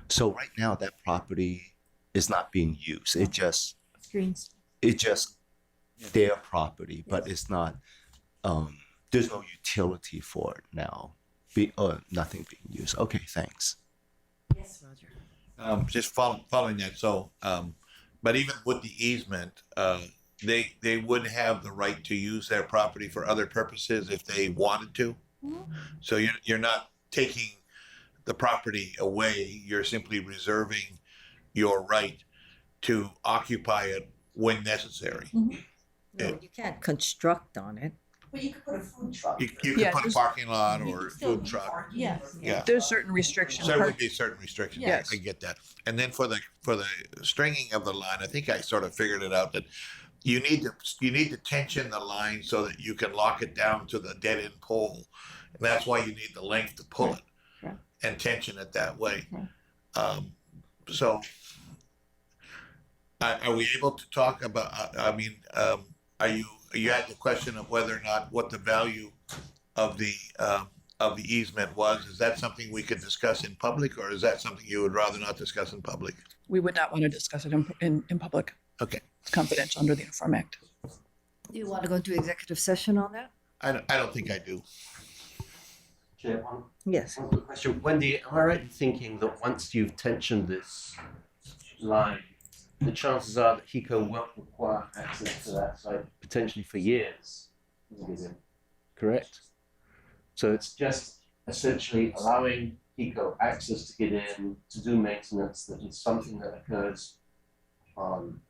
So right now that property is not being used. It's green space. It's just their property, but it's not. There's no utility for it now. Nothing being used. Okay, thanks. Yes, Roger. Just following that, so, but even with the easement, they would have the right to use their property for other purposes if they wanted to. So you're not taking the property away, you're simply reserving your right to occupy it when necessary. No, you can't construct on it. But you could put a food truck. You Yeah, could put a there's- parking lot You or could still food do truck. parking. Yes. Yeah. There's certain restrictions. So there would be certain restrictions. Yes. I get that. And then for the stringing of the line, I think I sort of figured it out that you need to tension the line so that you can lock it down to the dead end pole. And that's why you need the length to pull it Right. and tension it that way. Right. So are we able to talk about, you had the question of whether or not what the value of the easement was. Is that something we could discuss in public, or is that something you would rather not discuss in public? We would not want to discuss it in public. Okay. It's confidential under the Uniform Act. Do you want to go into executive session on that? I don't think I do. Chair, Yes. one quick question. Wendy, am I right in thinking that once you've tensioned this line, the chances are that HECO won't require access to that site potentially for years? Correct? So it's just essentially allowing HECO access to get in, to do maintenance that is something that occurs on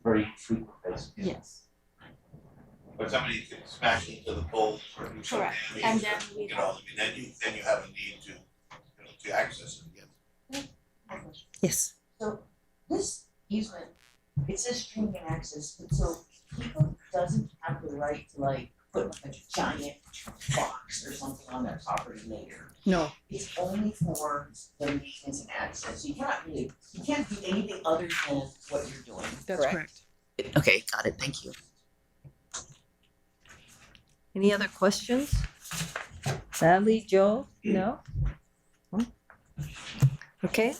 very frequent basis. Yes. But somebody can smash into the pole or do some Correct. damage, And then we then you have a need to access it again. Yes. So this easement, it says streaming access, but so people doesn't have the right to like put like a giant box or something on their property later. No, It's only for the maintenance and access. So you can't do anything other than what you're doing. that's Correct. correct. Okay, got it. Thank you. Any other questions? Sally, Joe? No? Hmm? Okay,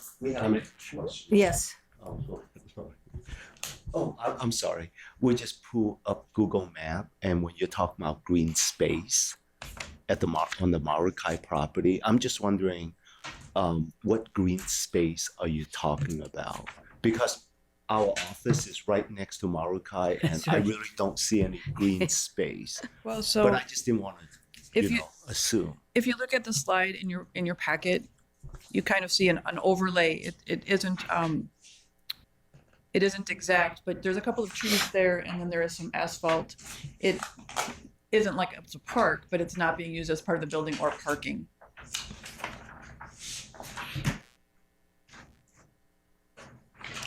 yes. Oh, I'm sorry. We just pull up Google Map, and when you're talking about green space at the on the Marukai property, I'm just wondering, what green space are you talking about? Because our office is right next to Marukai, and That's I right. really don't see any green space. Well, But so I just didn't want to, if you assume. if you look at the slide in your packet, you kind of see an overlay. It isn't exact, but there's a couple of trees there, and then there is some asphalt. It isn't like it's a park, but it's not being used as part of the building or parking.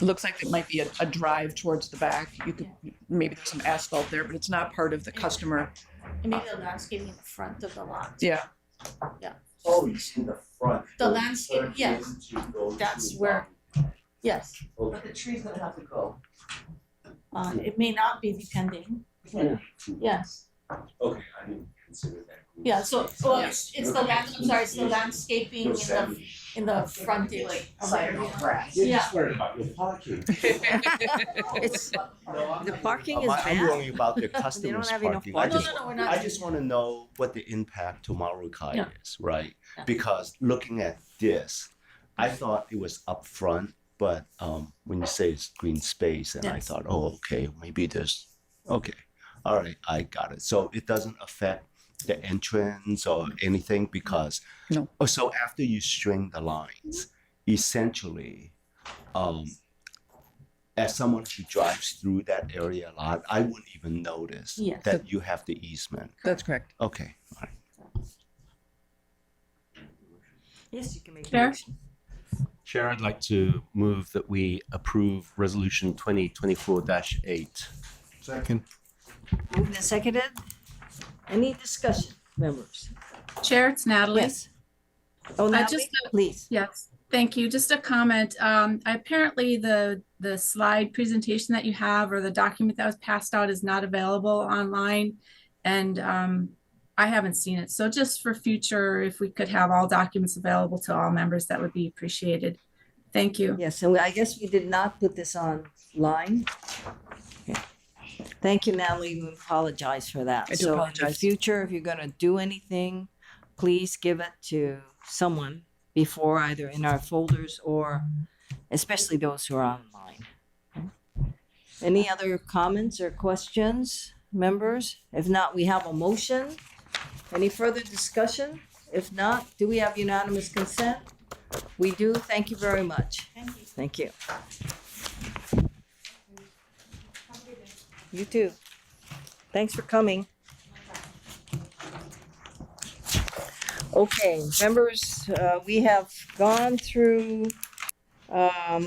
Looks like it might be a drive towards the back. You could, maybe there's some asphalt there, but it's not part of the customer. And maybe the landscaping in the front of the lot. Yeah, Oh, you see the front. The landscape, yes. That's where, yes. But the tree's gonna have to go. It may not be depending. Yes. Okay, I didn't consider that. Yeah, so, well, it's the I'm sorry, it's the landscaping in the frontage of the area. Grass. Yeah. worried about your parking. It's, the parking is I'm bad. worrying about the customers' have enough parking. parking. No, we're not. I just want to know what the impact to Marukai Yeah. is, right? Yeah. Because looking at this, I thought it was up front, but when you say it's green space, and I Yes. thought, oh, okay, maybe there's, okay, all right, I got it. So it doesn't affect the entrance or anything because, No. oh, so after you string the lines, essentially, as someone who drives through that area a lot, I wouldn't even notice Yes. that you have the easement. that's correct. Okay, all right. Yes, you can make a Chair? motion. Chair, I'd like to move that we approve Resolution 2024-8. Second. Moved and seconded. Any discussion, members? Chair, it's Natalie. Yes. Oh, Natalie, just please. Yes, thank you. Just a comment. Apparently the slide presentation that you have or the document that was passed out is not available online. And I haven't seen it. So just for future, if we could have all documents available to all members, that would be appreciated. Thank you. Yes, and I guess we did not put this online. Okay. Thank you, Natalie. We apologize for that. I do So in the apologize. future, if you're gonna do anything, please give it to someone before either in our folders or especially those who are online. Okay. Any other comments or questions, members? If not, we have a motion. Any further discussion? If not, do we have unanimous consent? We do. Thank you very much. Thank you. Thank you. You too. Thanks for coming. Okay, members, we have gone through 4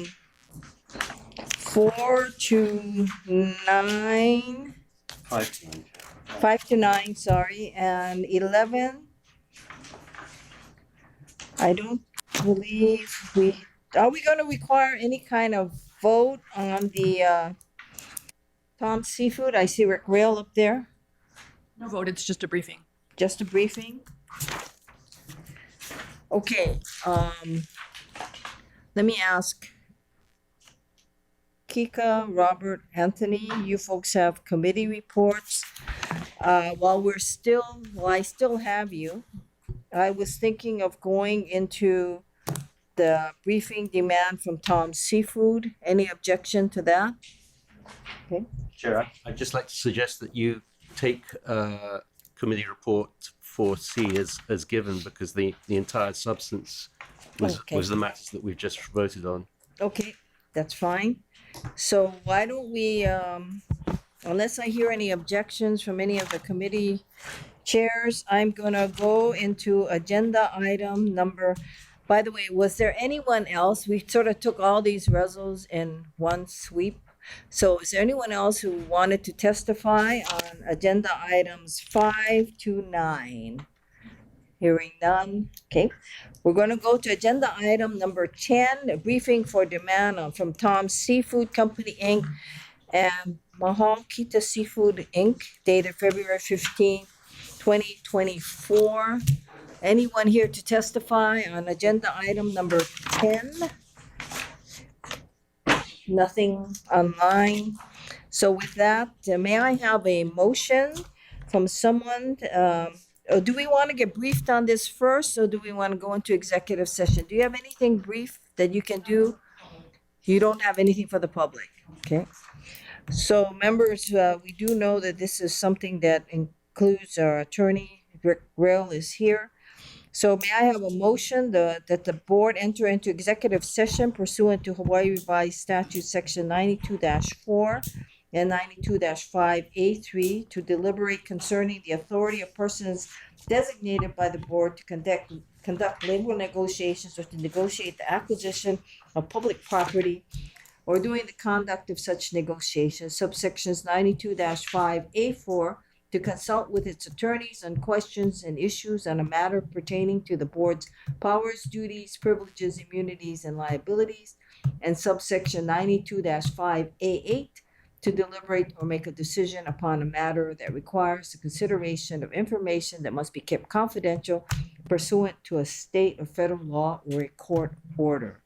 to 9, 5 to 9, sorry, and 11. I don't believe are we going to require any kind of vote on the Tom's Seafood? I see Rick Rail up there. No vote, it's just a briefing. Just a briefing? Okay, let me ask Kika, Robert, Anthony, you folks have committee reports. While I still have you, I was thinking of going into the briefing demand from Tom's Seafood. Any objection to that? Chair, I'd just like to suggest that you take committee report 4C as given because the entire substance Okay. was the matters that we've just voted on. Okay, that's fine. So why don't we, unless I hear any objections from any of the committee chairs, I'm gonna go into agenda item number By the way, was there anyone else? We sort of took all these resolutions in one sweep. So is there anyone else who wanted to testify on agenda items 5 to 9? Hearing none. Okay. We're going to go to agenda item number 10, a briefing for demand from Tom's Seafood Company, Inc. and Mahal Kita Seafood, Inc., dated February 15, 2024. Anyone here to testify on agenda item number 10? Nothing online. So with that, may I have a motion from someone? Or do we want to get briefed on this first, or do we want to go into executive session? Do you have anything brief that you can do? You don't have anything for the public, okay? So members, we do know that this is something that includes our attorney, Rick Grill is here. So may I have a motion that the board enter into executive session pursuant to Hawaii Revised Statute Section 92-4 and 92-5A3 to deliberate concerning the authority of persons designated by the board to conduct labor negotiations or to negotiate the acquisition of public property or doing the conduct of such negotiations, subsections 92-5A4, to consult with its attorneys on questions and issues on a matter pertaining to the board's powers, duties, privileges, immunities, and liabilities, and subsection 92-5A8, to deliberate or make a decision upon a matter that requires the consideration of information that must be kept confidential pursuant to a state or federal law or a court order.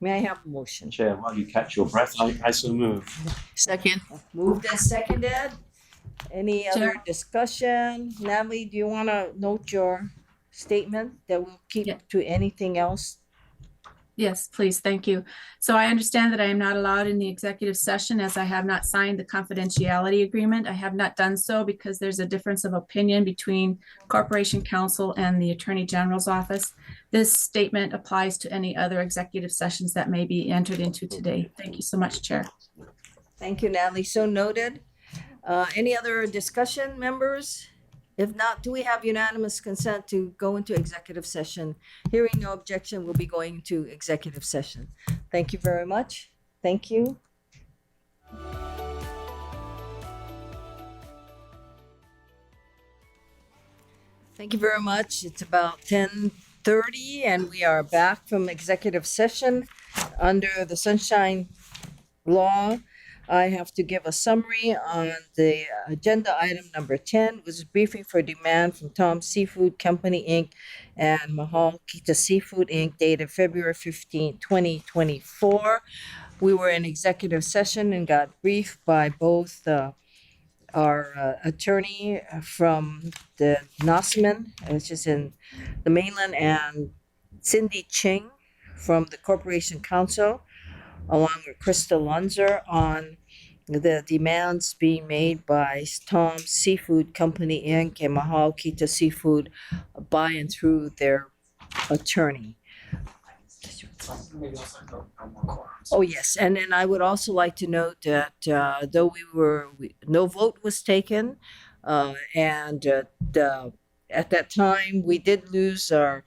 May I have a motion? Chair, while you catch your breath, I so move. Second. Moved and seconded. Any other discussion? Natalie, do you want to note your statement that we'll keep Yeah. to anything else? Yes, please. Thank you. So I understand that I am not allowed in the executive session as I have not signed the confidentiality agreement. I have not done so because there's a difference of opinion between Corporation Counsel and the Attorney General's office. This statement applies to any other executive sessions that may be entered into today. Thank you so much, Chair. Thank you, Natalie. So noted. Any other discussion, members? If not, do we have unanimous consent to go into executive session? Hearing no objection, we'll be going to executive session. Thank you very much. Thank you. Thank you very much. It's about 10:30 and we are back from executive session under the Sunshine Law. I have to give a summary on the agenda item number 10, was a briefing for demand from Tom's Seafood Company, Inc. and Mahal Kita Seafood, Inc., dated February 15, 2024. We were in executive session and got briefed by both our attorney from the Nosman, which is in the mainland, and Cindy Ching from the Corporation Counsel, along with Krista Lunzer, on the demands being made by Tom's Seafood Company, Inc. and Mahal Kita Seafood by and through their attorney. Oh, yes. And then I would also like to note that though no vote was taken, and at that time, we did lose our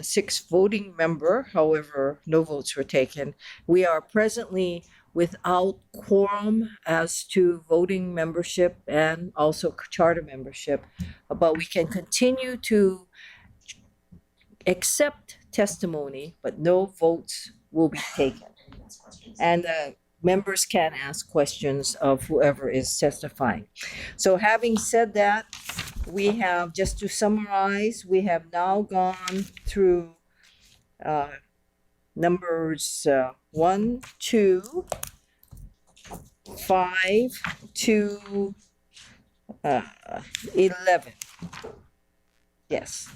sixth voting member. However, no votes were taken. We are presently without quorum as to voting membership and also charter membership, but we can continue to accept testimony, but no votes will be taken. And members can ask questions of whoever is testifying. So having said that, we have, just to summarize, we have now gone through numbers 1, 2, 5 to 11. Yes.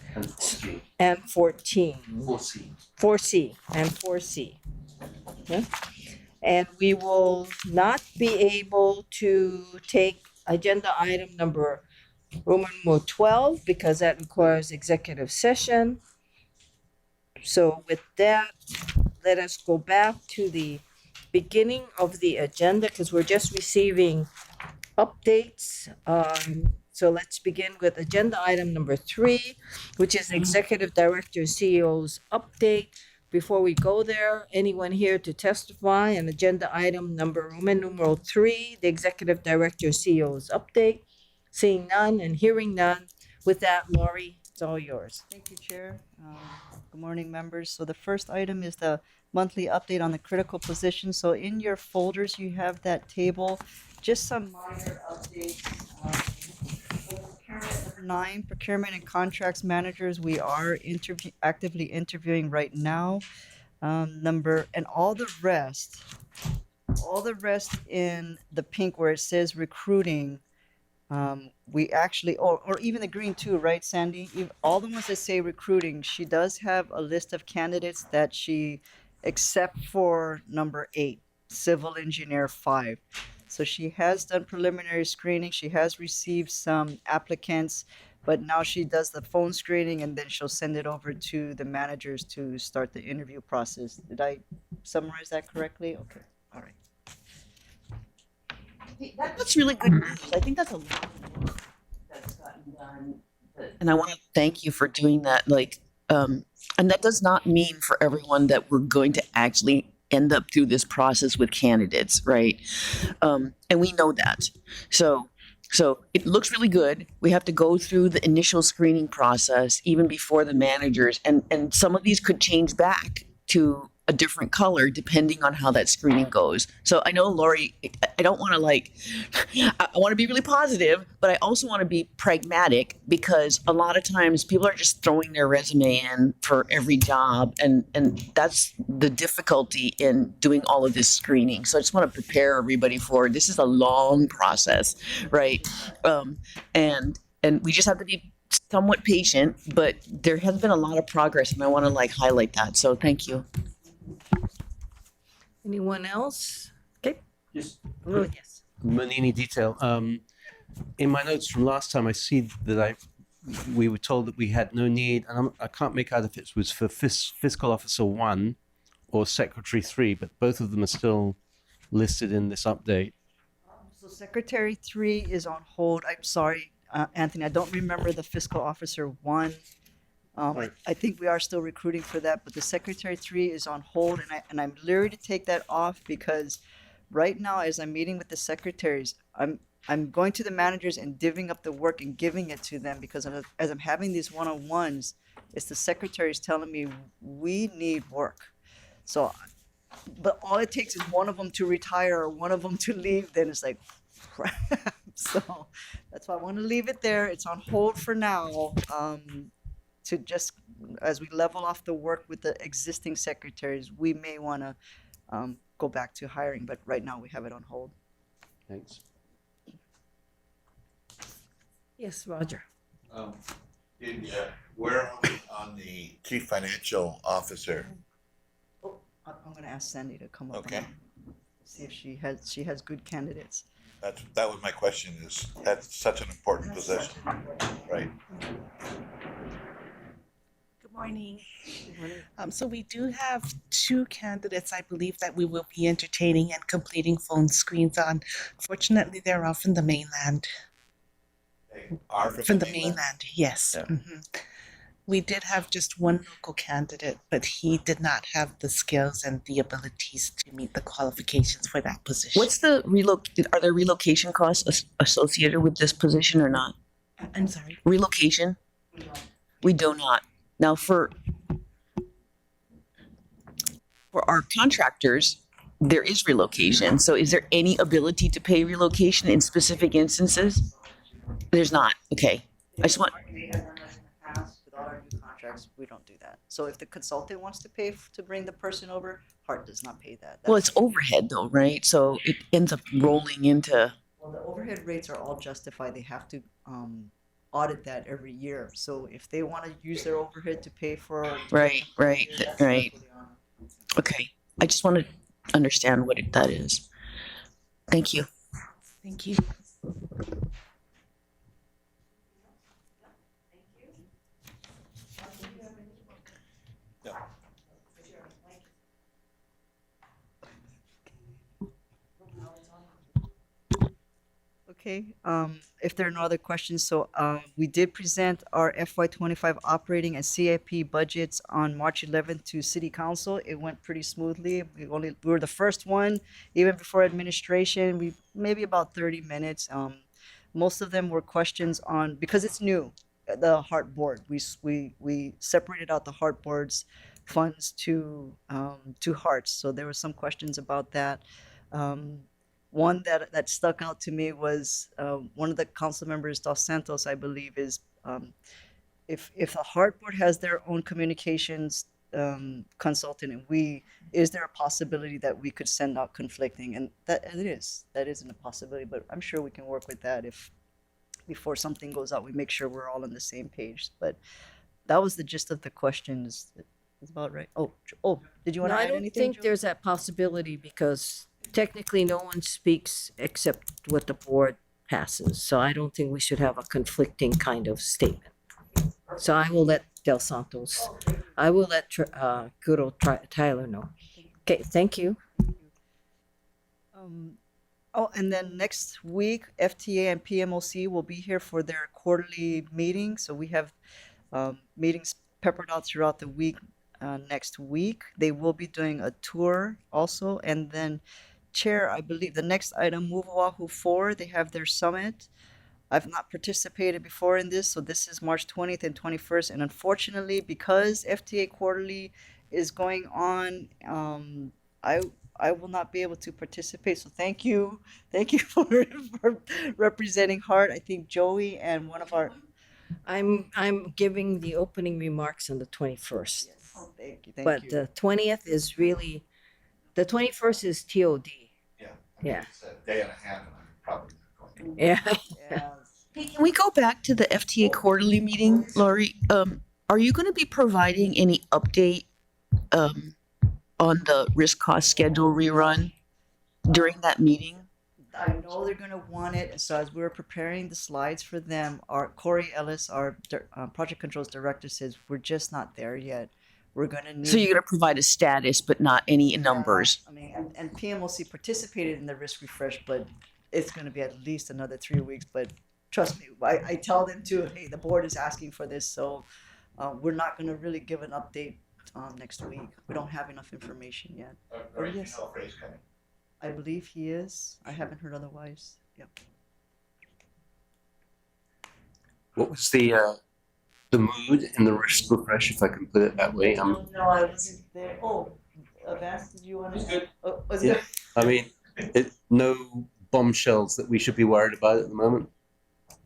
And 14. 4C and 4C. Yeah. And we will not be able to take agenda item number Roman numeral 12 because that requires executive session. So with that, let us go back to the beginning of the agenda because we're just receiving updates on So let's begin with agenda item number 3, which is Executive Director CEO's update. Before we go there, anyone here to testify on agenda item number Roman numeral 3, the Executive Director CEO's update? Seeing none and hearing none. With that, Lori, it's all yours. Thank you, Chair. Good morning, members. So the first item is the monthly update on the critical position. So in your folders, you have that table. Just some minor updates. Procurement number 9, procurement and contracts managers. We are actively interviewing right now. And all the rest in the pink where it says recruiting. We actually, or even the green too, right, Sandy? All the ones that say recruiting, she does have a list of candidates that she, except for number 8, civil engineer 5. So she has done preliminary screening. She has received some applicants, but now she does the phone screening and then she'll send it over to the managers to start the interview process. Did I summarize that correctly? Okay, all right. That's really good news. I think that's a lot of work that's gotten done. And I want to thank you for doing that. And that does not mean for everyone that we're going to actually end up through this process with candidates, right? And we know that. So it looks really good. We have to go through the initial screening process even before the managers, and some of these could change back to a different color depending on how that screening goes. So I know, Lori, I don't want to I want to be really positive, but I also want to be pragmatic because a lot of times people are just throwing their resume in for every job. And that's the difficulty in doing all of this screening. So I just want to prepare everybody for this is a long process, right? And we just have to be somewhat patient, but there has been a lot of progress and I want to highlight that. So thank you. Anyone else? Okay. Just Oh, yes. Manini detail. In my notes from last time, I see that we were told that we had no need, and I can't make out if it was for Fiscal Officer 1 or Secretary 3, but both of them are still listed in this update. So Secretary 3 is on hold. I'm sorry, Anthony, I don't remember the Fiscal Officer 1. I think we are still recruiting for that, but the Secretary 3 is on hold, and I'm leery to take that off because right now, as I'm meeting with the secretaries, I'm going to the managers and divvying up the work and giving it to them because as I'm having these one-on-ones, it's the secretaries telling me we need work. So, but all it takes is one of them to retire or one of them to leave, then it's like, crap. So that's why I want to leave it there. It's on hold for now. To just, as we level off the work with the existing secretaries, we may want to go back to hiring, but right now we have it on hold. Thanks. Yes, Roger. Where are we on the chief financial officer? Oh, I'm going to ask Sandy to come up. Okay. And see if she has good candidates. That was my question, is that's such an important position, right? Good morning. So we do have 2 candidates, I believe, that we will be entertaining and completing phone screens on. Fortunately, they're all from the mainland. They are From the mainland, yes. Yeah. We did have just one local candidate, but he did not have the skills and the abilities to meet the qualifications for that position. What's the are there relocation costs associated with this position or not? I'm sorry. Relocation? We do not. Now for our contractors, there is relocation. So is there any ability to pay relocation in specific instances? There's not. Okay. I just want. With all our new contracts, we don't do that. So if the consultant wants to pay to bring the person over, Hart does not pay that. Well, it's overhead though, right? So it ends up rolling into. Well, the overhead rates are all justified. They have to audit that every year. So if they want to use their overhead to pay for Right. Okay. I just want to understand what that is. Thank you. Thank you. Okay, if there are no other questions, so we did present our FY25 operating and CIP budgets on March 11th to City Council. It went pretty smoothly. We were the first one, even before administration. We maybe about 30 minutes. Most of them were questions on, because it's new, the Heart Board. We separated out the Heart Board's funds to Hearts. So there were some questions about that. One that stuck out to me was one of the council members, Dos Santos, I believe, is if the Heart Board has their own communications consultant, and is there a possibility that we could send out conflicting? And that isn't a possibility, but I'm sure we can work with that if before something goes out, we make sure we're all on the same page. But that was the gist of the questions. That's about right. Oh, did you want No, to I add don't anything? think Joe? there's that possibility because technically no one speaks except what the board passes. So I don't think we should have a conflicting kind of statement. So I will let Del Santos, I will let good old Tyler know. Okay, thank you. Oh, and then next week, FTA and PMOC will be here for their quarterly meeting. So we have meetings peppered out throughout the week. Next week, they will be doing a tour also. And then, Chair, I believe the next item, Move Oahu 4, they have their summit. I've not participated before in this, so this is March 20th and 21st. And unfortunately, because FTA quarterly is going on, I will not be able to participate. So thank you for representing Heart. I think Joey and one of our. I'm giving the opening remarks on the 21st. Oh, thank you. But the 20th is really, the 21st is TOD. Yeah. It's a day and a half, and I'm probably not going to. Yeah. Yeah. Hey, can we go back to the FTA quarterly meeting, Lori? Are you going to be providing any update on the risk cost schedule rerun during that meeting? I know they're gonna want it, and so as we were preparing the slides for them, our Corey Ellis, our project controls director, says we're just not there yet. We're gonna need. So you're going to provide a status, but not any numbers. I mean, and PMOC participated in the risk refresh, but it's gonna be at least another 3 weeks. But trust me, I tell them too. Hey, the board is asking for this, so we're not gonna really give an update next week. We don't have enough information yet. Right, yes. you know if Ray's coming. I believe he is. I haven't heard otherwise. Yep. What was the mood in the risk refresh, if I can put it that way? No, I wasn't there. Oh, Vance, did you want to? It was good. Oh, was Yeah. it? I mean, no bombshells that we should be worried about at the moment.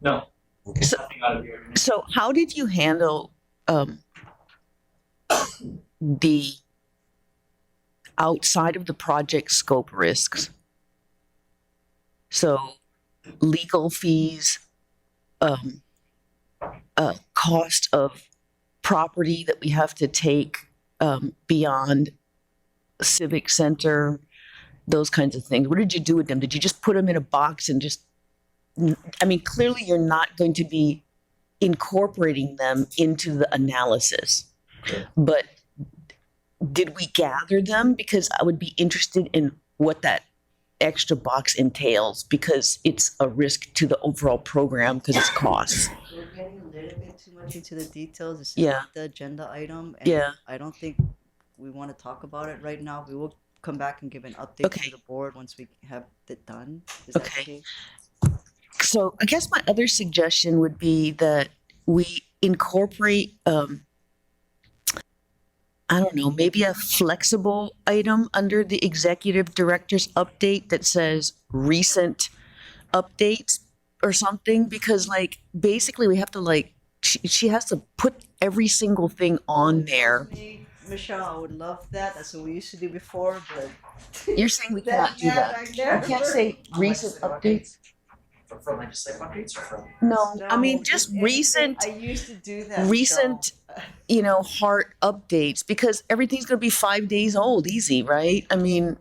No. Okay. Nothing out of the ordinary. So how did you handle the outside of the project scope risks? So legal fees, cost of property that we have to take beyond civic center, those kinds of things. What did you do with them? Did you just put them in a box and just, I mean, clearly you're not going to be incorporating them into the analysis, but did we gather them? Because I would be interested in what that extra box entails, because it's a risk to the overall program because it's costs. We're getting a little bit too much into the details. This is Yeah. not the agenda item. And Yeah. I don't think we want to talk about it right now. We will come back and give an update Okay. to the board once we have it done. Is that Okay. So I guess my other suggestion would be that we incorporate, I don't know, maybe a flexible item under the executive director's update that says recent updates or something, because like basically we have to like, she has to put every single thing on there. Michelle, I would love that. That's what we used to do before, but. You're saying we cannot do that? I We can't say recent updates? From legislative updates or from? No, I mean, No, just anything- recent. I used to do that. Recent, heart updates, because everything's going to be 5 days old, easy, right? I mean,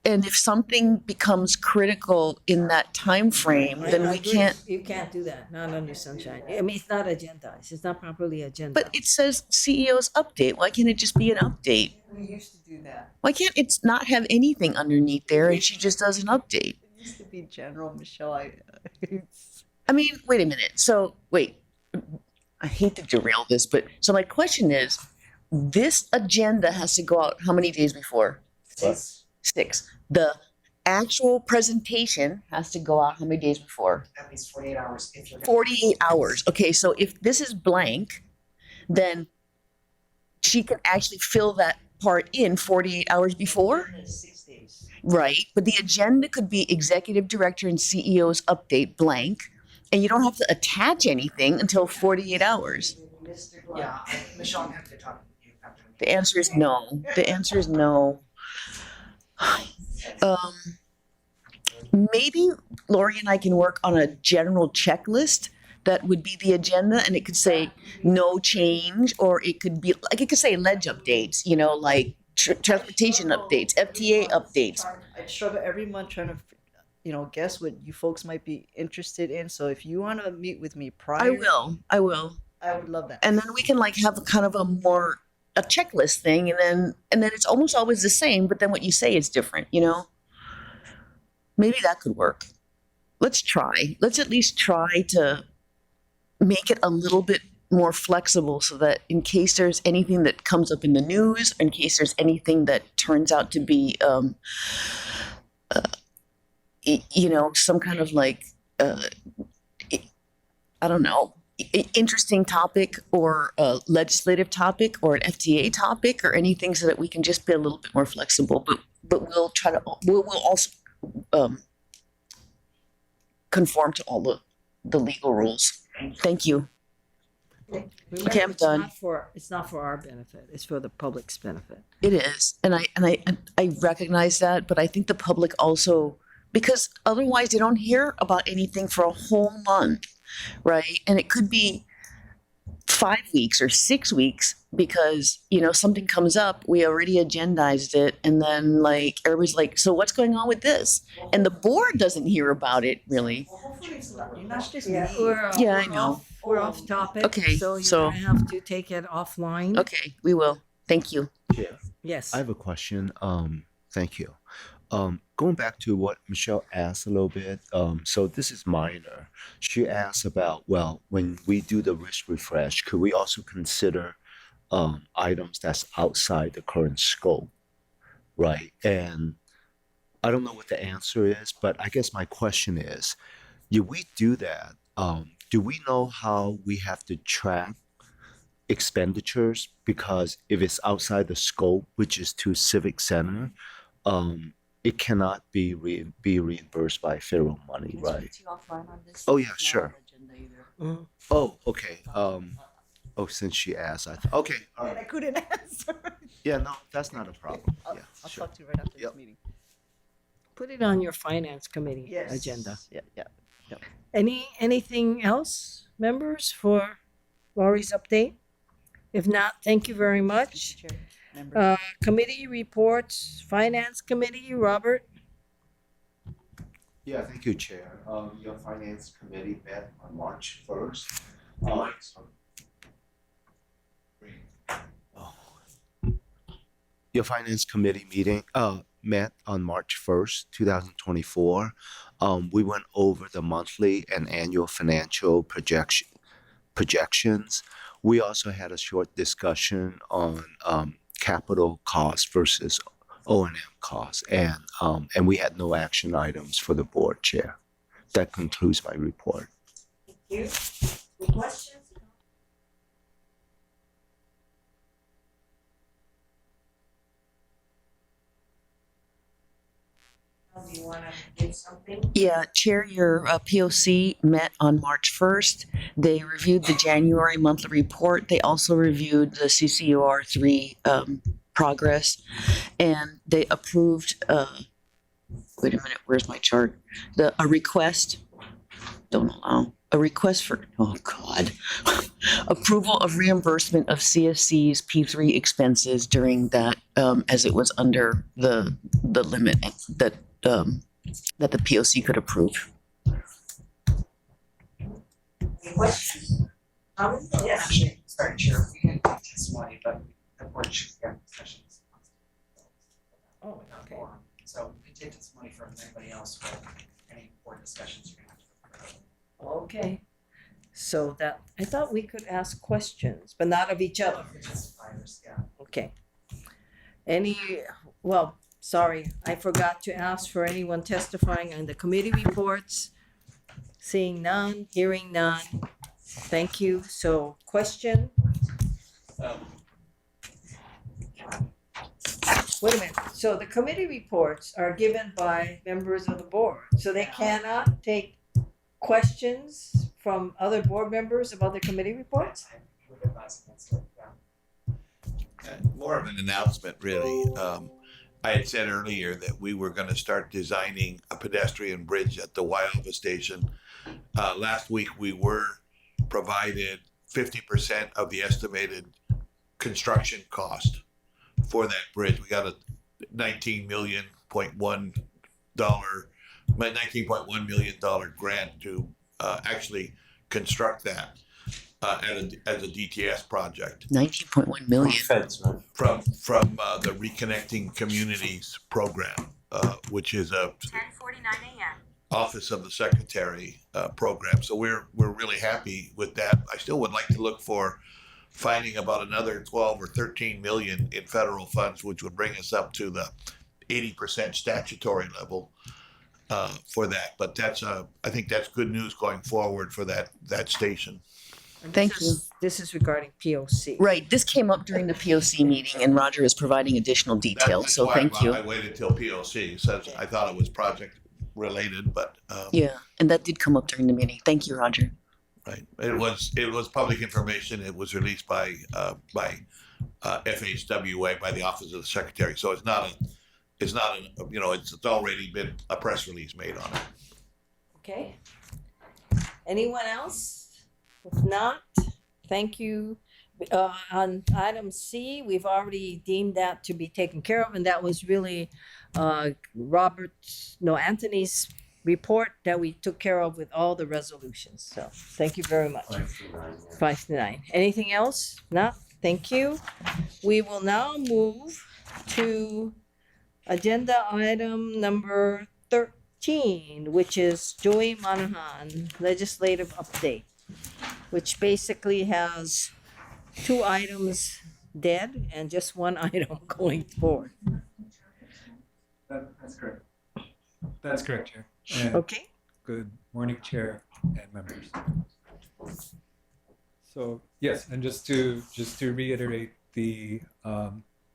and if something becomes critical in that time frame, then I we agree. can't. You can't do that, not under sunshine. I mean, it's not agendized. It's not properly agendized. But it says CEO's update. Why can't it just be an update? We used to do that. Why can't it not have anything underneath there and she just does an update? used to be general, Michelle. I mean, wait a minute. So wait, I hate to derail this, but so my question is, this agenda has to go out how many days before? 6. 6. The actual presentation has to go out how many days before? At least 48 hours if you're. 48 hours. Okay, so if this is blank, then she can actually fill that part in 48 hours before? 6 days. Right, but the agenda could be executive director and CEO's update blank, and you don't have to attach anything until 48 hours. Yeah, Michelle, I'm happy to talk with you after. The answer is no. The answer is no. Maybe Lori and I can work on a general checklist that would be the agenda, and it could say no change, or it could be like, it could say ledge updates, you know, like transportation updates, FTA updates. I struggle every month trying to, guess what you folks might be interested in. So if you want to meet with me prior, I will. I would love that. And then we can like have kind of a checklist thing, and then it's almost always the same, but then what you say is different, you know? Maybe that could work. Let's try. Let's at least try to make it a little bit more flexible so that in case there's anything that comes up in the news, in case there's anything that turns out to be, some kind of like, I don't know, interesting topic or a legislative topic or an FTA topic or anything, so that we can just be a little bit more flexible. But we'll try to, we'll also conform to all the legal rules. Thank you. Okay, I'm done. It's not for our benefit. It's for the public's benefit. It is, and I recognize that, but I think the public also, because otherwise they don't hear about anything for a whole month, right? And it could be 5 weeks or 6 weeks because, something comes up, we already agendized it, and then like everybody's like, so what's going on with this? And the board doesn't hear about it really. Hopefully it's not just Yeah, me. I know. We're off topic. Okay, So you're so- gonna have to take it offline. Okay, we will. Thank you. Yes. I have a question. Thank you. Going back to what Michelle asked a little bit. So this is minor. She asked about, well, when we do the risk refresh, could we also consider items that's outside the current scope, right? And I don't know what the answer is, but I guess my question is, if we do that, do we know how we have to track expenditures? Because if it's outside the scope, which is to Civic Center, it cannot be reimbursed by federal money, right? Oh yeah, sure. Oh, okay. Since she asked, okay. All And I right. couldn't answer. Yeah, no, that's not a problem. I'll Sure. talk to you right after Yep. this meeting. Put it on your finance committee Yes. agenda. Yeah. Anything else, members, for Lori's update? If not, thank you very much. Chair, members. Committee reports, Finance Committee, Robert? Yeah, thank you, Chair. Your Finance Committee met on March 1st. Your Finance Committee meeting met on March 1st, 2024. We went over the monthly and annual financial projections. We also had a short discussion on capital costs versus O&M costs, and we had no action items for the board, Chair. That concludes my report. Thank you. Any questions? Do you want to give something? Yeah, Chair, your POC met on March 1st. They reviewed the January monthly report. They also reviewed the CCUR 3 progress, and they approved, wait a minute, where's my chart? A request, don't allow, a request for, oh God, approval of reimbursement of CSC's P3 expenses during that, as it was under the limit that the POC could approve. Any questions? Yes. Actually, sorry, Chair, we didn't take testimony, but the board should get discussions. Oh, okay. So we can take testimony from anybody else, but discussions you're gonna have to have. Okay. So that, I thought we could ask questions, but not of each other. For testifiers, yeah. Okay. Well, sorry, I forgot to ask for anyone testifying on the committee reports. Seeing none, hearing none. Thank you. So, question? Wait a minute. So the committee reports are given by members of the board, so they cannot take questions from other board members about the committee reports? I would advise against it, yeah. More of an announcement, really. I had said earlier that we were going to start designing a pedestrian bridge at the Wyova station. Last week, we were provided 50% of the estimated construction cost for that bridge. We got a $19.1 million grant to actually construct that as a DTS project 19.1 million. Feds, man. from the Reconnecting Communities program, which is a 10:49 a.m. Office of the Secretary program. So we're really happy with that. I still would like to look for finding about another 12 or 13 million in federal funds, which would bring us up to the 80% statutory level for that. But I think that's good news going forward for that station. Thank you. This is regarding POC. Right, this came up during the POC meeting and Roger is providing additional details, That's so why thank you. I waited till POC, so I thought it was project related, but Yeah, and that did come up during the meeting. Thank you, Roger. right. It was public information. It was released by FHWA, by the Office of the Secretary. So it's not it's already been a press release made on it. Okay. Anyone else? If not, thank you. On item C, we've already deemed that to be taken care of, and that was really Anthony's report that we took care of with all the resolutions. So thank you very much. 5 to 9. Anything else? Not? Thank you. We will now move to agenda item number 13, which is Joey Monahan legislative update, which basically has 2 items dead and just 1 item going forward. That's correct. That's correct, Chair. And Okay. good morning, Chair and members. So yes, and just to reiterate the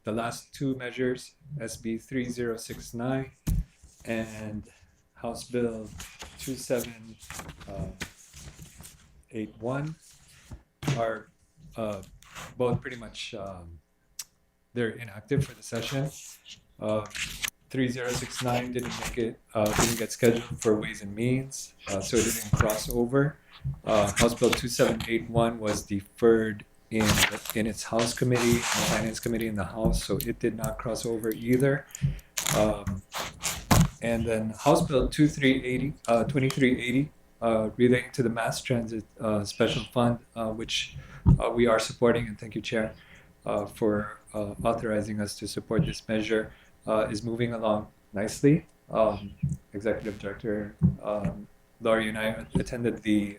last 2 measures, SB 3069 and House Bill 2781 are both pretty much they're inactive for the session. 3069 didn't get scheduled for Ways and Means, so it didn't cross over. House Bill 2781 was deferred in its House committee, the Finance Committee in the House, so it did not cross over either. And then House Bill 2380 relating to the Mass Transit Special Fund, which we are supporting, and thank you, Chair, for authorizing us to support this measure, is moving along nicely. Executive Director Laurie and I attended the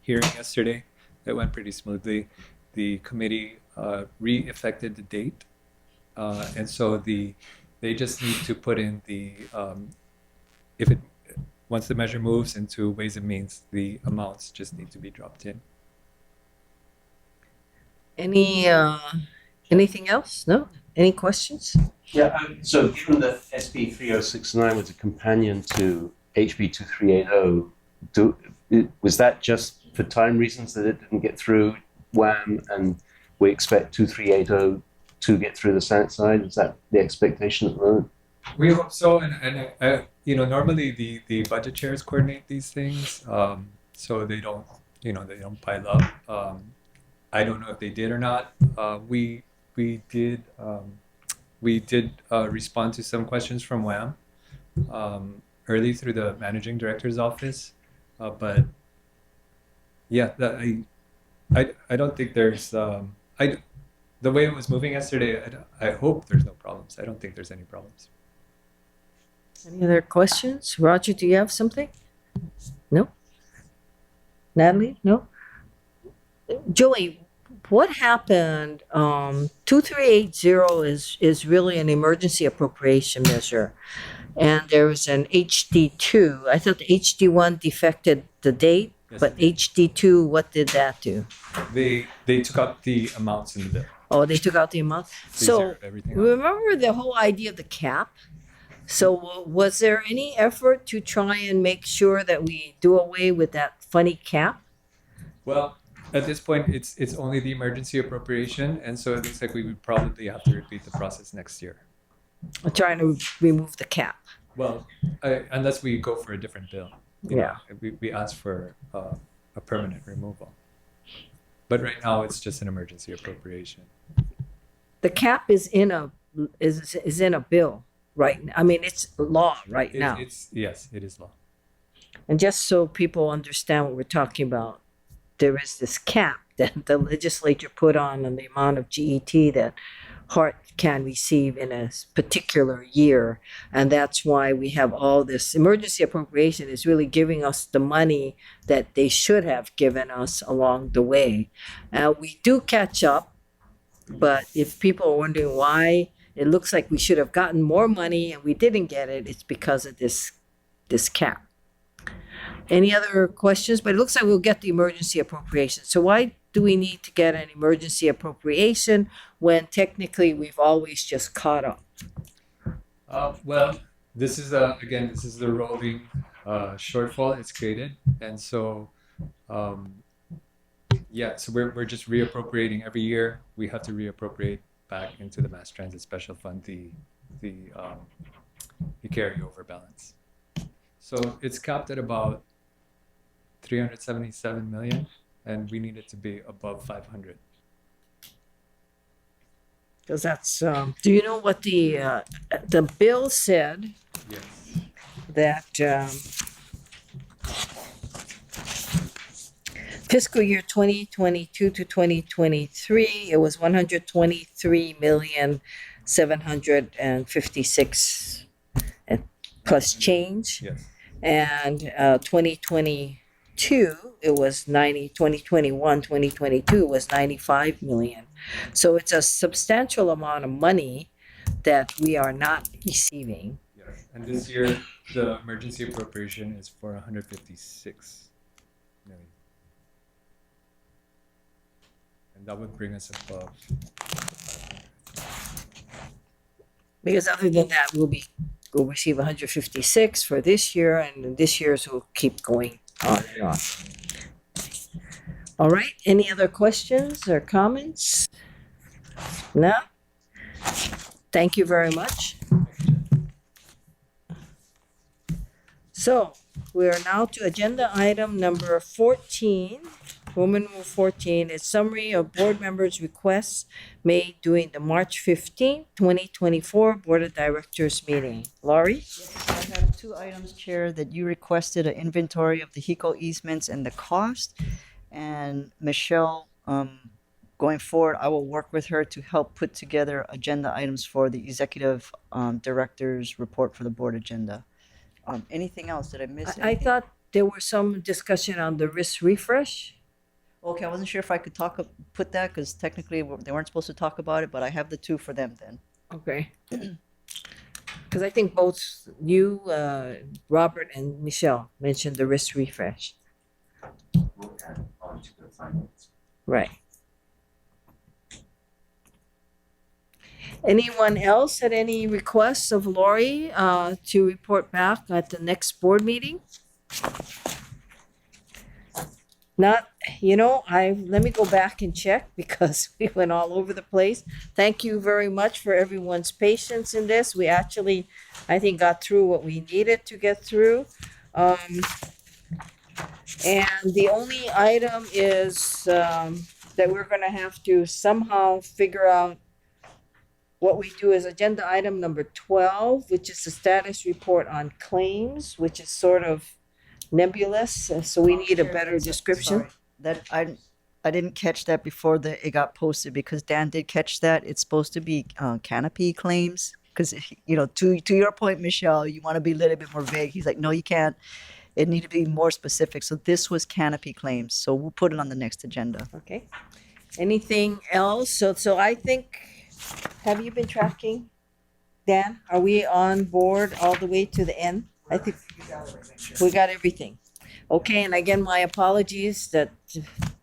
hearing yesterday. It went pretty smoothly. The committee re-effected the date, and so they just need to put in the once the measure moves into Ways and Means, the amounts just need to be dropped in. Anything else? No? Any questions? Yeah, so given that SB 3069 was a companion to HB 2380, was that just for time reasons that it didn't get through WHAM, and we expect 2380 to get through the Senate side? Is that the expectation at the moment? We hope so, and normally the budget chairs coordinate these things, so they don't pile up. I don't know if they did or not. We did respond to some questions from WHAM early through the managing director's office, but yeah, I don't think there's the way it was moving yesterday. I hope there's no problems. I don't think there's any problems. Any other questions? Roger, do you have something? Natalie? No? Joey, what happened? 2380 is really an emergency appropriation measure. And there was an HD2. I thought the HD1 defected the date, Yes, but it HD2, what did that do? They took out the amounts in the bill. Oh, they took out the amount? They So zeroed everything out. remember the whole idea of the cap? So was there any effort to try and make sure that we do away with that funny cap? Well, at this point, it's only the emergency appropriation, and so it looks like we would probably have to repeat the process next year. Trying to remove the cap. Well, unless we go for a different bill. You know, we ask for a permanent removal. But right now, it's just an emergency appropriation. The cap is in a bill right now. I mean, it's law right now. Yes, it is law. And just so people understand what we're talking about, there is this cap that the legislature put on the amount of GET that Hart can receive in a particular year. And that's why we have all this emergency appropriation is really giving us the money that they should have given us along the way. We do catch up, but if people are wondering why it looks like we should have gotten more money and we didn't get it, it's because of this cap. Any other questions? But it looks like we'll get the emergency appropriation. So why do we need to get an emergency appropriation when technically we've always just caught up? Well, this is the rolling shortfall it's created, and so so we're just reappropriating every year. We have to reappropriate back into the Mass Transit Special Fund the carryover balance. So it's capped at about 377 million, and we need it to be above 500. Because that's, do you know what the bill said? Yes. That fiscal year 2022 to 2023, it was 123,756 plus change. Yes. And 2022, it was 2021, 2022 was 95 million. So it's a substantial amount of money that we are not receiving. Yes. And this year, the emergency appropriation is for 156 million. And that would bring us above 500. Because other than that, we'll receive 156 for this year, and this year's will keep going on and on. All right, any other questions or comments? No? Thank you very much. So, we are now to agenda item number 14. Roman rule 14 is summary of board members' requests made during the March 15, 2024 Board of Directors meeting. Laurie? Yes, I have two items, Chair, that you requested an inventory of the HECO easements and the cost. And Michelle, going forward, I will work with her to help put together agenda items for the executive director's report for the board agenda. Anything else? Did I miss anything? I thought there was some discussion on the risk refresh. Okay, I wasn't sure if I could put that, because technically they weren't supposed to talk about it, but I have the two for them then. Okay. Because I think both you, Robert, and Michelle mentioned the risk refresh. We'll add on to the finance. Right. Anyone else had any requests of Lori to report back at the next board meeting? Not, let me go back and check because we went all over the place. Thank you very much for everyone's patience in this. We actually, I think, got through what we needed to get through. And the only item is that we're going to have to somehow figure out what we do is agenda item number 12, which is the status report on claims, which is sort of nebulous, so we need a better description. Sorry, that I didn't catch that before it got posted, because Dan did catch that. It's supposed to be canopy claims, because to your point, Michelle, you want to be a little bit more vague. He's like, no, you can't. it needed to be more specific. So this was canopy claims. So we'll put it on the next agenda. Okay. Anything else? So I think, have you been tracking? Dan, are we on board all the way to the end? I think we got everything. Okay, and again, my apologies that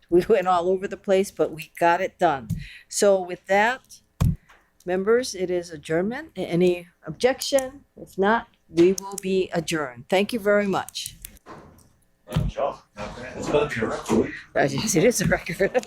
we went all over the place, but we got it done. So with that, members, it is adjournment. Any objection? If not, we will be adjourned. Thank you very much. It's gonna be a record. Yes, it is a record.